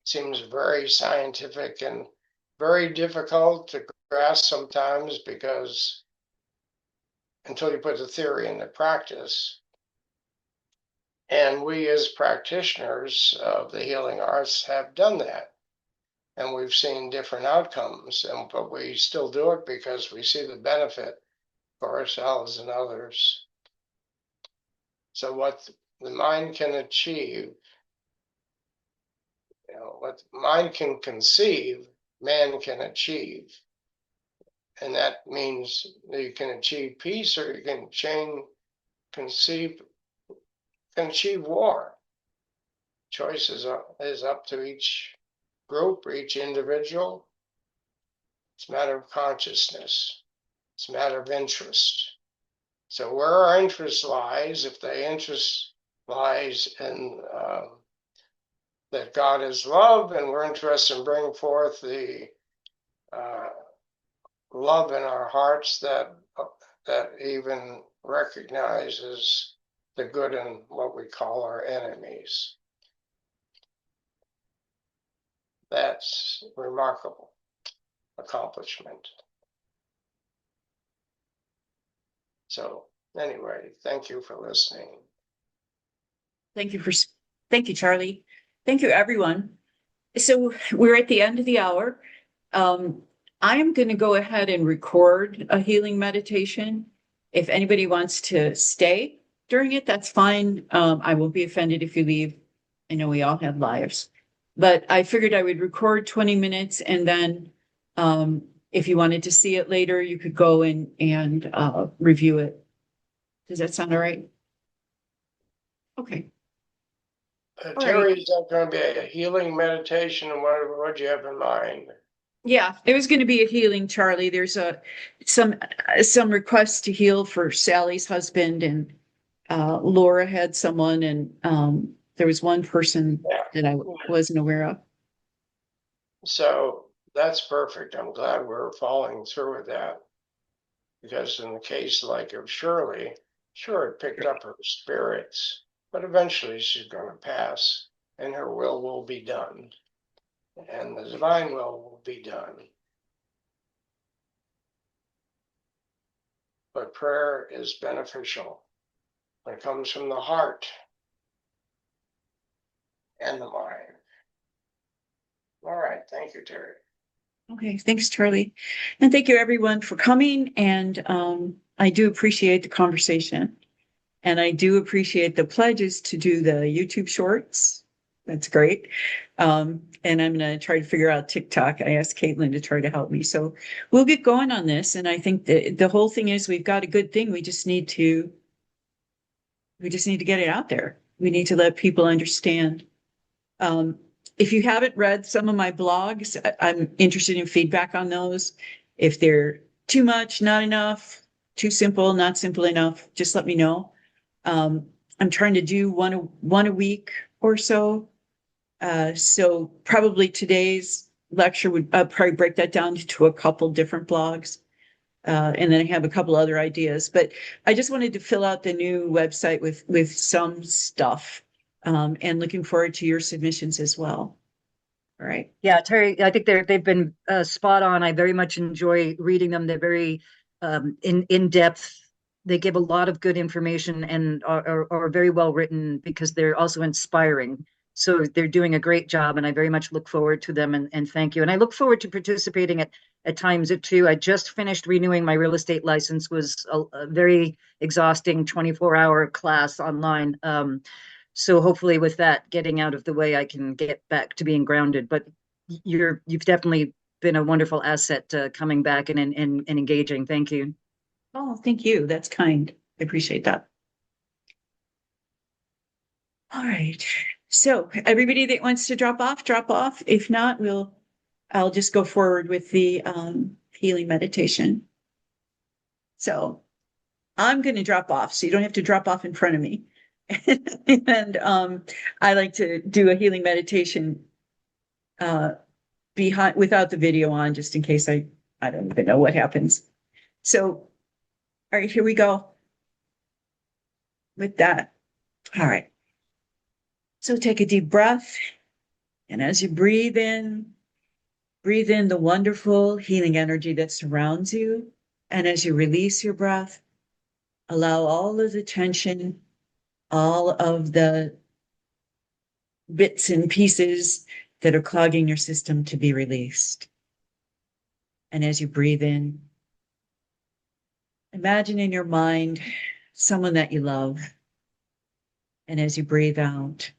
[SPEAKER 2] Seems very scientific and very difficult to grasp sometimes because until you put the theory into practice. And we as practitioners of the healing arts have done that. And we've seen different outcomes, but we still do it because we see the benefit for ourselves and others. So what the mind can achieve, what the mind can conceive, man can achieve. And that means that you can achieve peace or you can achieve war. Choice is up to each group, each individual. It's a matter of consciousness. It's a matter of interest. So where our interest lies, if the interest lies in that God is love, and we're interested in bringing forth the love in our hearts that even recognizes the good in what we call our enemies. That's a remarkable accomplishment. So anyway, thank you for listening.
[SPEAKER 1] Thank you, Charlie. Thank you, everyone. So we're at the end of the hour. I am going to go ahead and record a healing meditation. If anybody wants to stay during it, that's fine. I won't be offended if you leave. I know we all have lives, but I figured I would record 20 minutes, and then if you wanted to see it later, you could go and review it. Does that sound all right? Okay.
[SPEAKER 2] Terry, is that going to be a healing meditation, and what do you have in mind?
[SPEAKER 1] Yeah, it was going to be a healing, Charlie. There's some requests to heal for Sally's husband, and Laura had someone, and there was one person that I wasn't aware of.
[SPEAKER 2] So that's perfect. I'm glad we're following through with that. Because in the case like of Shirley, sure, it picked up her spirits, but eventually she's going to pass and her will be done. And the divine will be done. But prayer is beneficial when it comes from the heart and the mind. All right. Thank you, Terry.
[SPEAKER 1] Okay, thanks, Charlie. And thank you everyone for coming. And I do appreciate the conversation. And I do appreciate the pledges to do the YouTube shorts. That's great. And I'm going to try to figure out TikTok. I asked Caitlin to try to help me. So we'll get going on this. And I think that the whole thing is we've got a good thing. We just need to get it out there. We need to let people understand. If you haven't read some of my blogs, I'm interested in feedback on those. If they're too much, not enough, too simple, not simple enough, just let me know. I'm trying to do one a week or so. So probably today's lecture would probably break that down to a couple different blogs. And then I have a couple other ideas, but I just wanted to fill out the new website with some stuff, and looking forward to your submissions as well. All right.
[SPEAKER 4] Yeah, Terry, I think they've been spot on. I very much enjoy reading them. They're very in depth. They give a lot of good information and are very well written because they're also inspiring. So they're doing a great job, and I very much look forward to them. And thank you. And I look forward to participating at times too. I just finished renewing my real estate license. Was a very exhausting 24-hour class online. So hopefully with that getting out of the way, I can get back to being grounded. But you've definitely been a wonderful asset coming back and engaging. Thank you.
[SPEAKER 1] Oh, thank you. That's kind. I appreciate that. All right. So everybody that wants to drop off, drop off. If not, I'll just go forward with the healing meditation. So I'm going to drop off, so you don't have to drop off in front of me. And I like to do a healing meditation behind without the video on, just in case I don't even know what happens. So, all right, here we go with that. All right. So take a deep breath, and as you breathe in the wonderful healing energy that surrounds you. And as you release your breath, allow all of the tension, all of the bits and pieces that are clogging your system to be released. And as you breathe in, imagine in your mind someone that you love. And as you breathe out,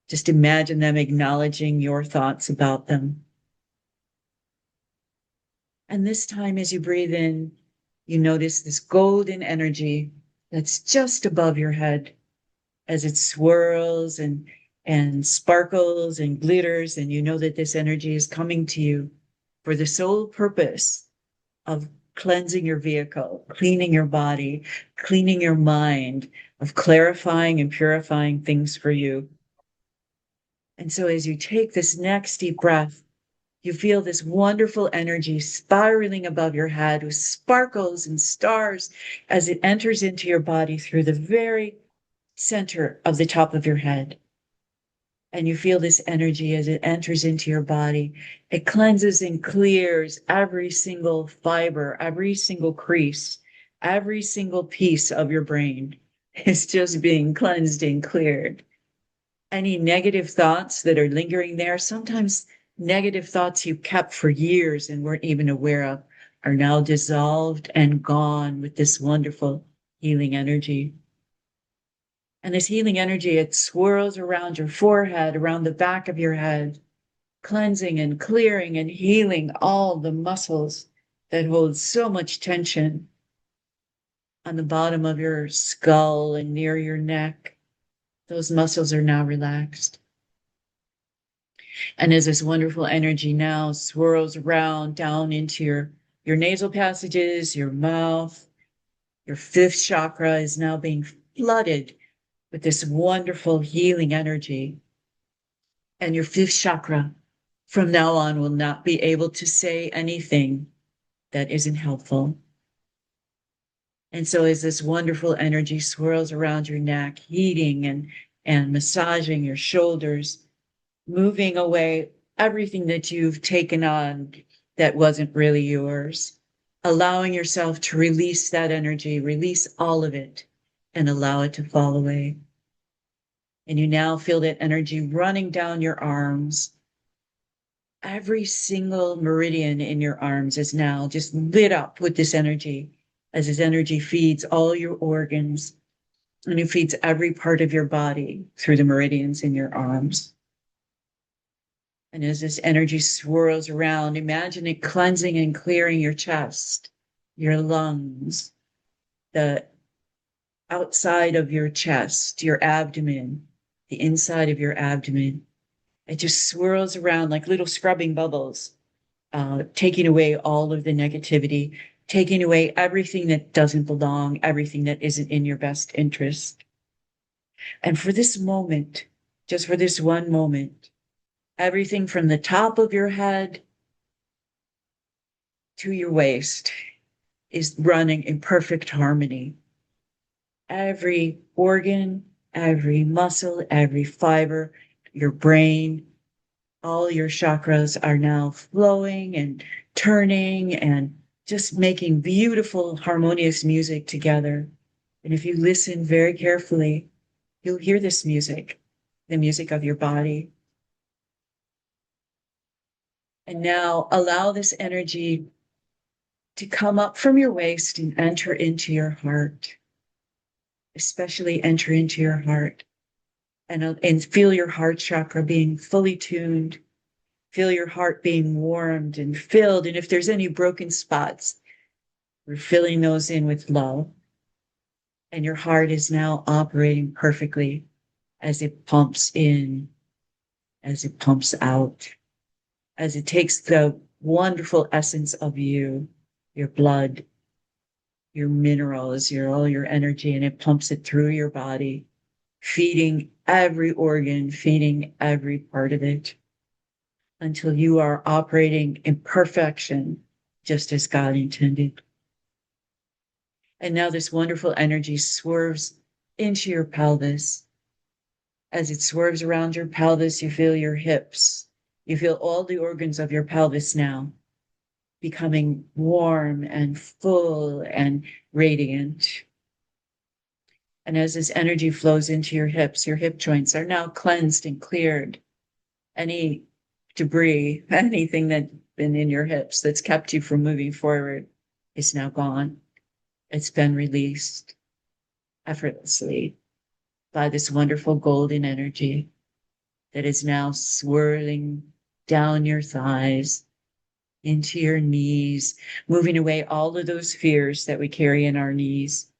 [SPEAKER 1] just imagine them acknowledging your thoughts about them. And this time, as you breathe in, you notice this golden energy that's just above your head as it swirls and sparkles and glitters. And you know that this energy is coming to you for the sole purpose of cleansing your vehicle, cleaning your body, cleaning your mind, of clarifying and purifying things for you. And so as you take this next deep breath, you feel this wonderful energy spiraling above your head with sparkles and stars as it enters into your body through the very center of the top of your head. And you feel this energy as it enters into your body. It cleanses and clears every single fiber, every single crease, every single piece of your brain. It's just being cleansed and cleared. Any negative thoughts that are lingering there, sometimes negative thoughts you kept for years and weren't even aware of, are now dissolved and gone with this wonderful healing energy. And this healing energy, it swirls around your forehead, around the back of your head, cleansing and clearing and healing all the muscles that hold so much tension on the bottom of your skull and near your neck. Those muscles are now relaxed. And as this wonderful energy now swirls around down into your nasal passages, your mouth, your fifth chakra is now being flooded with this wonderful healing energy. And your fifth chakra from now on will not be able to say anything that isn't helpful. And so as this wonderful energy swirls around your neck, heating and massaging your shoulders, moving away everything that you've taken on that wasn't really yours, allowing yourself to release that energy, release all of it, and allow it to fall away. And you now feel that energy running down your arms every single meridian in your arms is now just lit up with this energy, as this energy feeds all your organs, and it feeds every part of your body through the meridians in your arms. And as this energy swirls around, imagine it cleansing and clearing your chest, your lungs, the outside of your chest, your abdomen, the inside of your abdomen. It just swirls around like little scrubbing bubbles, taking away all of the negativity, taking away everything that doesn't belong, everything that isn't in your best interest. And for this moment, just for this one moment, everything from the top of your head to your waist is running in perfect harmony. Every organ, every muscle, every fiber, your brain, all your chakras are now flowing and turning and just making beautiful, harmonious music together. And if you listen very carefully, you'll hear this music, the music of your body. And now allow this energy to come up from your waist and enter into your heart, especially enter into your heart and feel your heart chakra being fully tuned. Feel your heart being warmed and filled. And if there's any broken spots, we're filling those in with love. And your heart is now operating perfectly as it pumps in, as it pumps out, as it takes the wonderful essence of you, your blood, your minerals, all your energy, and it pumps it through your body, feeding every organ, feeding every part of it, until you are operating in perfection, just as God intended. And now this wonderful energy swerves into your pelvis. As it swerves around your pelvis, you feel your hips. You feel all the organs of your pelvis now becoming warm and full and radiant. And as this energy flows into your hips, your hip joints are now cleansed and cleared. Any debris, anything that's been in your hips that's kept you from moving forward is now gone. It's been released effortlessly by this wonderful golden energy that is now swirling down your thighs, into your knees, moving away all of those fears that we carry in our knees,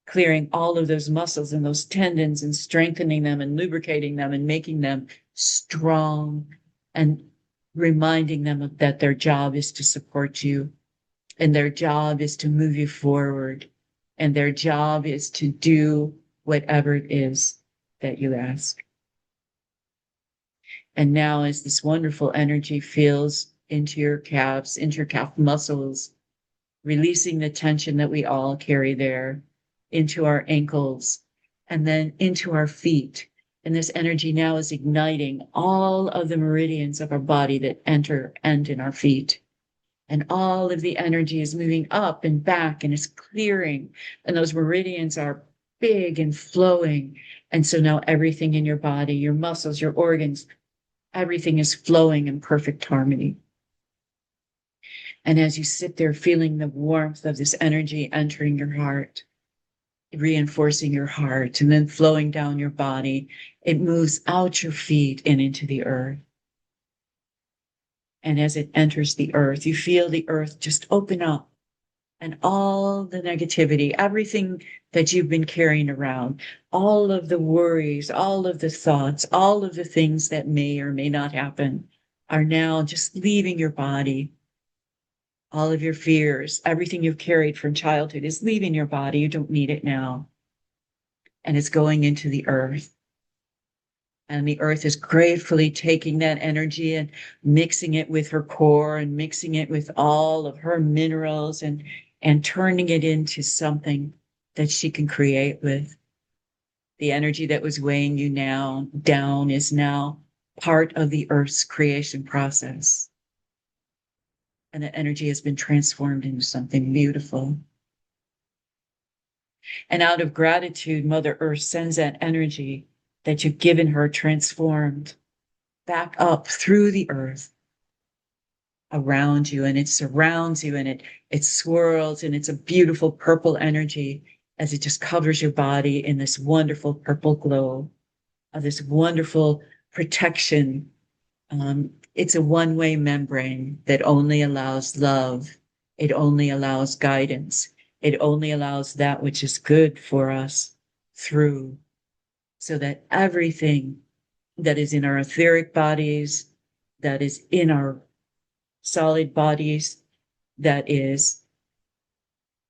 [SPEAKER 1] clearing all of those muscles and those tendons and strengthening them and lubricating them and making them strong and reminding them that their job is to support you and their job is to move you forward and their job is to do whatever it is that you ask. And now as this wonderful energy feels into your calves, into your calf muscles, releasing the tension that we all carry there, into our ankles, and then into our feet. And this energy now is igniting all of the meridians of our body that enter and in our feet. And all of the energy is moving up and back and is clearing. And those meridians are big and flowing. And so now everything in your body, your muscles, your organs, everything is flowing in perfect harmony. And as you sit there feeling the warmth of this energy entering your heart, reinforcing your heart, and then flowing down your body, it moves out your feet and into the earth. And as it enters the earth, you feel the earth just open up and all the negativity, everything that you've been carrying around, all of the worries, all of the thoughts, all of the things that may or may not happen are now just leaving your body. All of your fears, everything you've carried from childhood is leaving your body. You don't need it now. And it's going into the earth. And the earth is gratefully taking that energy and mixing it with her core and mixing it with all of her minerals and turning it into something that she can create with. The energy that was weighing you now down is now part of the earth's creation process. And the energy has been transformed into something beautiful. And out of gratitude, Mother Earth sends that energy that you've given her transformed back up through the earth around you, and it surrounds you, and it swirls, and it's a beautiful purple energy as it just covers your body in this wonderful purple glow of this wonderful protection. It's a one-way membrane that only allows love. It only allows guidance. It only allows that which is good for us through, so that everything that is in our etheric bodies, that is in our solid bodies, that is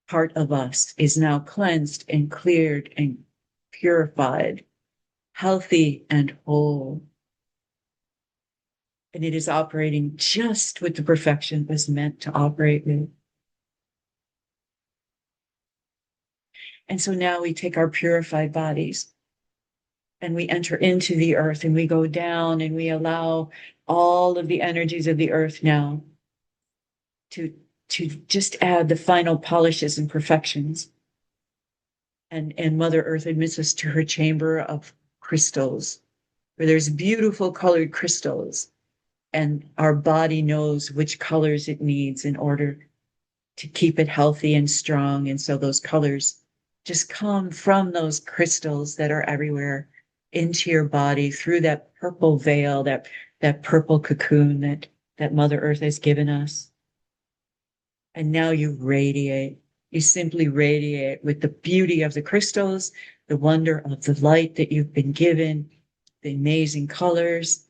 [SPEAKER 1] part of us, is now cleansed and cleared and purified, healthy and whole. And it is operating just with the perfection it was meant to operate with. And so now we take our purified bodies and we enter into the earth, and we go down, and we allow all of the energies of the earth now to just add the final polishes and perfections. And Mother Earth admits us to her chamber of crystals, where there's beautiful colored crystals, and our body knows which colors it needs in order to keep it healthy and strong. And so those colors just come from those crystals that are everywhere into your body through that purple veil, that purple cocoon that Mother Earth has given us. And now you radiate. You simply radiate with the beauty of the crystals, the wonder of the light that you've been given, the amazing colors.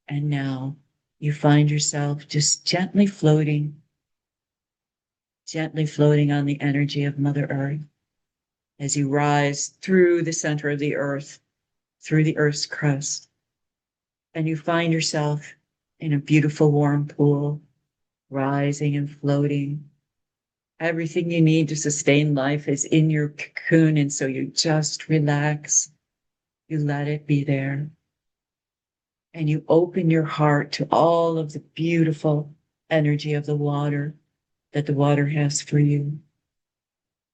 [SPEAKER 1] And now you find yourself just gently floating on the energy of Mother Earth as you rise through the center of the earth, through the earth's crust. And you find yourself in a beautiful warm pool, rising and floating. Everything you need to sustain life is in your cocoon, and so you just relax. You let it be there. And you open your heart to all of the beautiful energy of the water that the water has for you.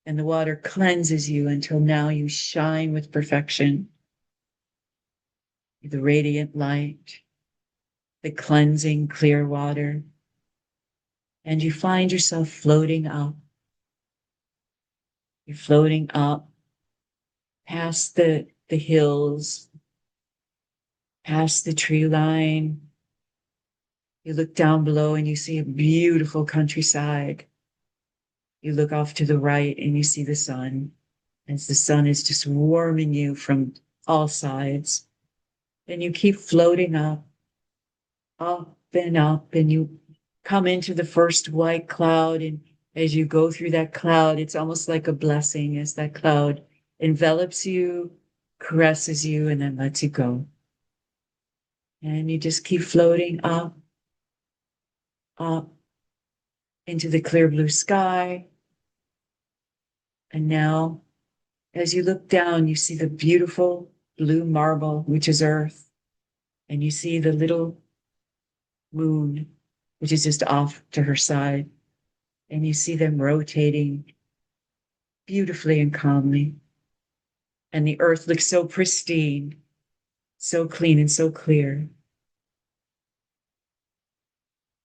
[SPEAKER 1] And the water cleanses you until now you shine with perfection. The radiant light, the cleansing clear water. And you find yourself floating up. You're floating up past the hills, past the tree line. You look down below and you see a beautiful countryside. You look off to the right and you see the sun, as the sun is just warming you from all sides. And you keep floating up, and you come into the first white cloud. And as you go through that cloud, it's almost like a blessing as that cloud envelops you, caresses you, and then lets you go. And you just keep floating up into the clear blue sky. And now, as you look down, you see the beautiful blue marble, which is Earth. And you see the little moon, which is just off to her side. And you see them rotating beautifully and calmly. And the Earth looks so pristine, so clean and so clear.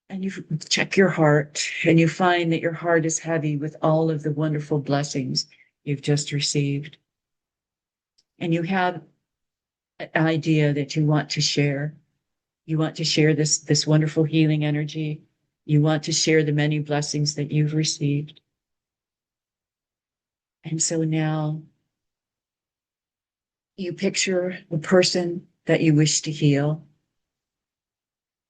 [SPEAKER 1] And you check your heart, and you find that your heart is heavy with all of the wonderful blessings you've just received. And you have an idea that you want to share. You want to share this wonderful healing energy. You want to share the many blessings that you've received. And so now you picture the person that you wish to heal.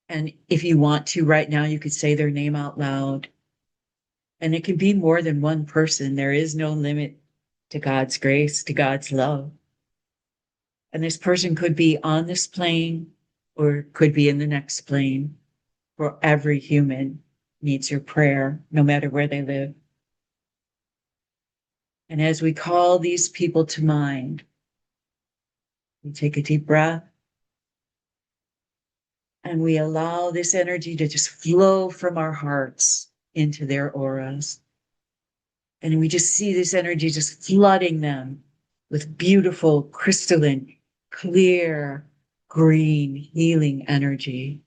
[SPEAKER 1] And if you want to right now, you could say their name out loud. And it can be more than one person. There is no limit to God's grace, to God's love. And this person could be on this plane or could be in the next plane. For every human needs your prayer, no matter where they live. And as we call these people to mind, we take a deep breath and we allow this energy to just flow from our hearts into their auras. And we just see this energy just flooding them with beautiful, crystalline, clear, green, healing energy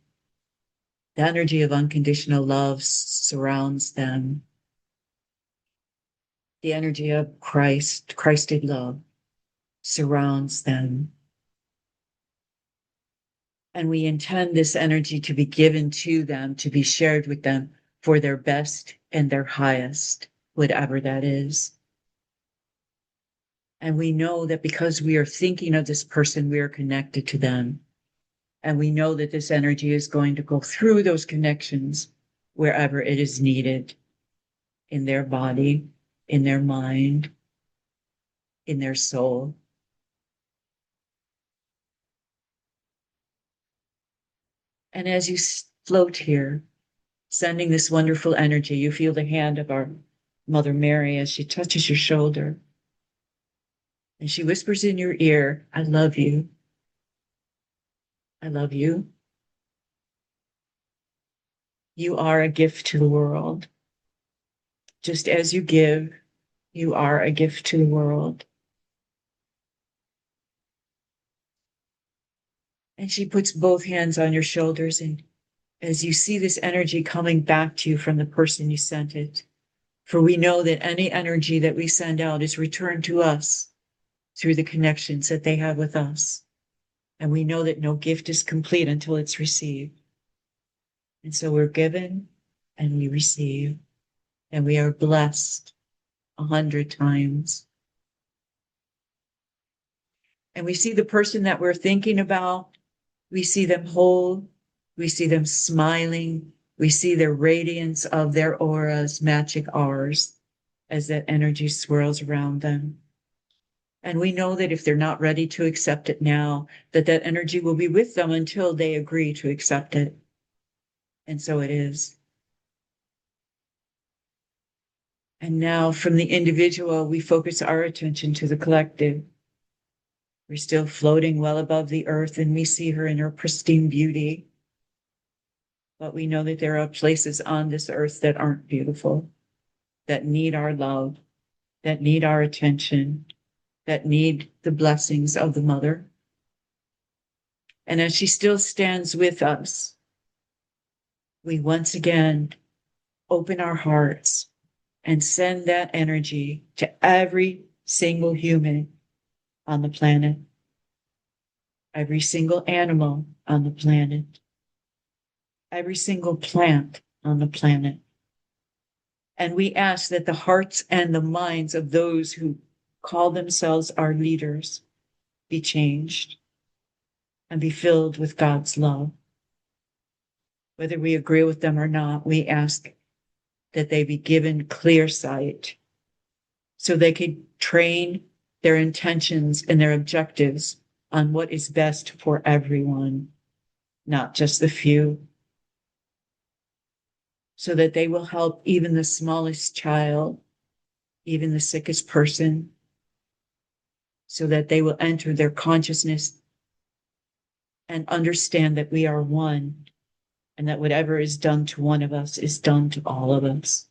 [SPEAKER 1] The energy of unconditional love surrounds them. The energy of Christed love surrounds them. And we intend this energy to be given to them, to be shared with them for their best and their highest, whatever that is. And we know that because we are thinking of this person, we are connected to them. And we know that this energy is going to go through those connections wherever it is needed, in their body, in their mind, in their soul. And as you float here, sending this wonderful energy, you feel the hand of our Mother Mary as she touches your shoulder. And she whispers in your ear, I love you. I love you. You are a gift to the world. Just as you give, you are a gift to the world. And she puts both hands on your shoulders, and as you see this energy coming back to you from the person you sent it, for we know that any energy that we send out is returned to us through the connections that they have with us. And we know that no gift is complete until it's received. And so we're given and we receive, and we are blessed 100 times. And we see the person that we're thinking about, we see them whole, we see them smiling, we see their radiance of their auras matching ours as that energy swirls around them. And we know that if they're not ready to accept it now, that energy will be with them until they agree to accept it. And so it is. And now from the individual, we focus our attention to the collective. We're still floating well above the earth, and we see her in her pristine beauty. But we know that there are places on this earth that aren't beautiful, that need our love, that need our attention, that need the blessings of the Mother. And as she still stands with us, we once again open our hearts and send that energy to every single human on the planet, every single animal on the planet, every single plant on the planet. And we ask that the hearts and the minds of those who call themselves our leaders be changed and be filled with God's love. Whether we agree with them or not, we ask that they be given clear sight so they could train their intentions and their objectives on what is best for everyone, not just the few, so that they will help even the smallest child, even the sickest person, so that they will enter their consciousness and understand that we are one, and that whatever is done to one of us is done to all of us.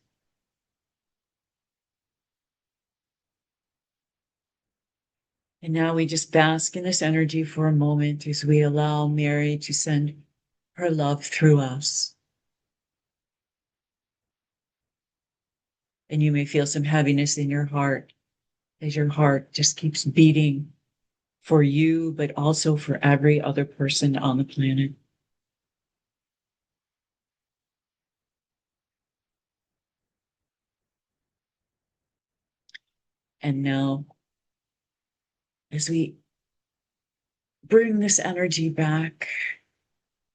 [SPEAKER 1] And now we just bask in this energy for a moment as we allow Mary to send her love through us. And you may feel some heaviness in your heart as your heart just keeps beating for you, but also for every other person on the planet. And now, as we bring this energy back,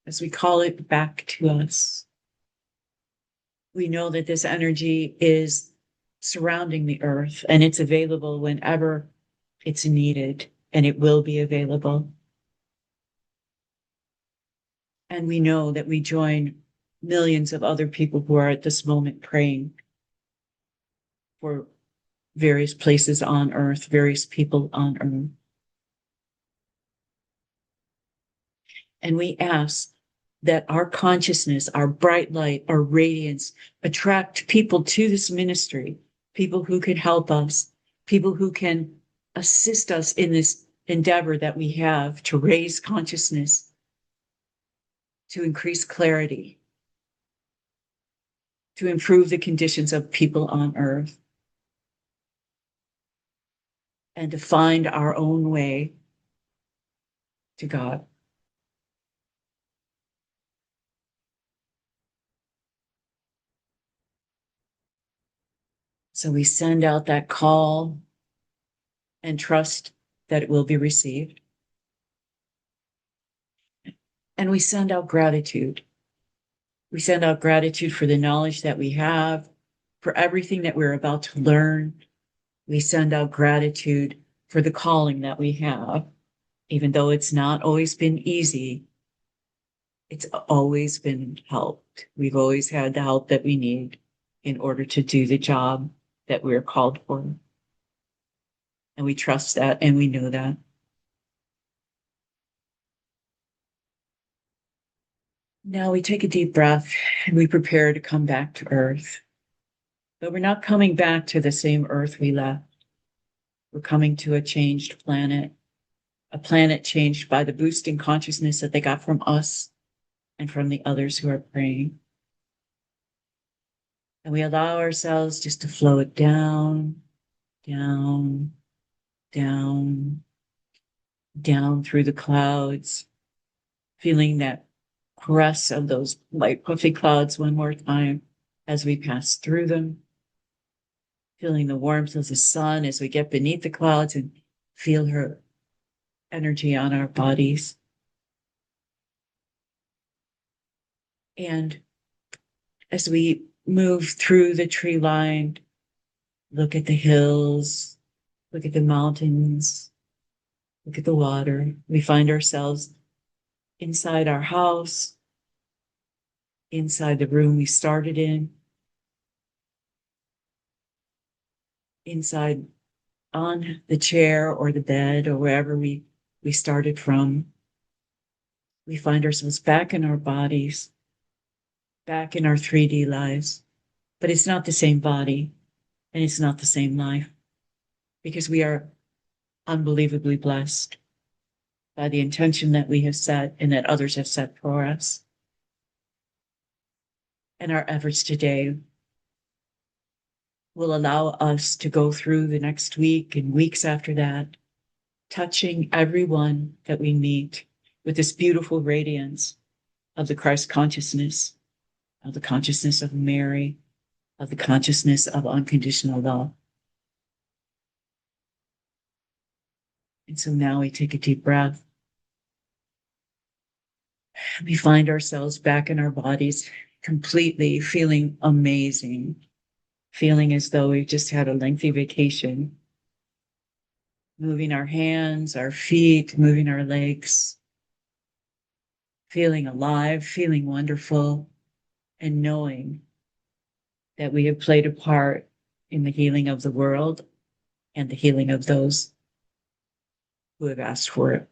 [SPEAKER 1] as we call it back to us, we know that this energy is surrounding the earth and it's available whenever it's needed, and it will be available. And we know that we join millions of other people who are at this moment praying for various places on earth, various people on earth. And we ask that our consciousness, our bright light, our radiance attract people to this ministry, people who can help us, people who can assist us in this endeavor that we have to raise consciousness, to increase clarity, to improve the conditions of people on earth, and to find our own way to God. So we send out that call and trust that it will be received. And we send out gratitude. We send out gratitude for the knowledge that we have, for everything that we're about to learn. We send out gratitude for the calling that we have, even though it's not always been easy. It's always been helped. We've always had the help that we need in order to do the job that we're called for. And we trust that and we know that. Now we take a deep breath and we prepare to come back to Earth. But we're not coming back to the same Earth we left. We're coming to a changed planet, a planet changed by the boost in consciousness that they got from us and from the others who are praying. And we allow ourselves just to float down, down, down, down through the clouds, feeling that caress of those light puffy clouds one more time as we pass through them, feeling the warmth of the sun as we get beneath the clouds and feel her energy on our bodies. And as we move through the tree line, look at the hills, look at the mountains, look at the water, we find ourselves inside our house, inside the room we started in, inside on the chair or the bed or wherever we started from. We find ourselves back in our bodies, back in our 3D lives, but it's not the same body and it's not the same life because we are unbelievably blessed by the intention that we have set and that others have set for us. And our efforts today will allow us to go through the next week and weeks after that, touching everyone that we meet with this beautiful radiance of the Christ consciousness, of the consciousness of Mary, of the consciousness of unconditional love. And so now we take a deep breath. We find ourselves back in our bodies, completely feeling amazing, feeling as though we just had a lengthy vacation, moving our hands, our feet, moving our legs, feeling alive, feeling wonderful, and knowing that we have played a part in the healing of the world and the healing of those who have asked for it.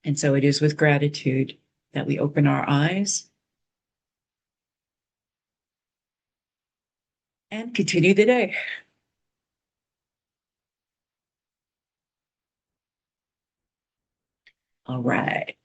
[SPEAKER 1] And so it is with gratitude that we open our eyes and continue the day. All right.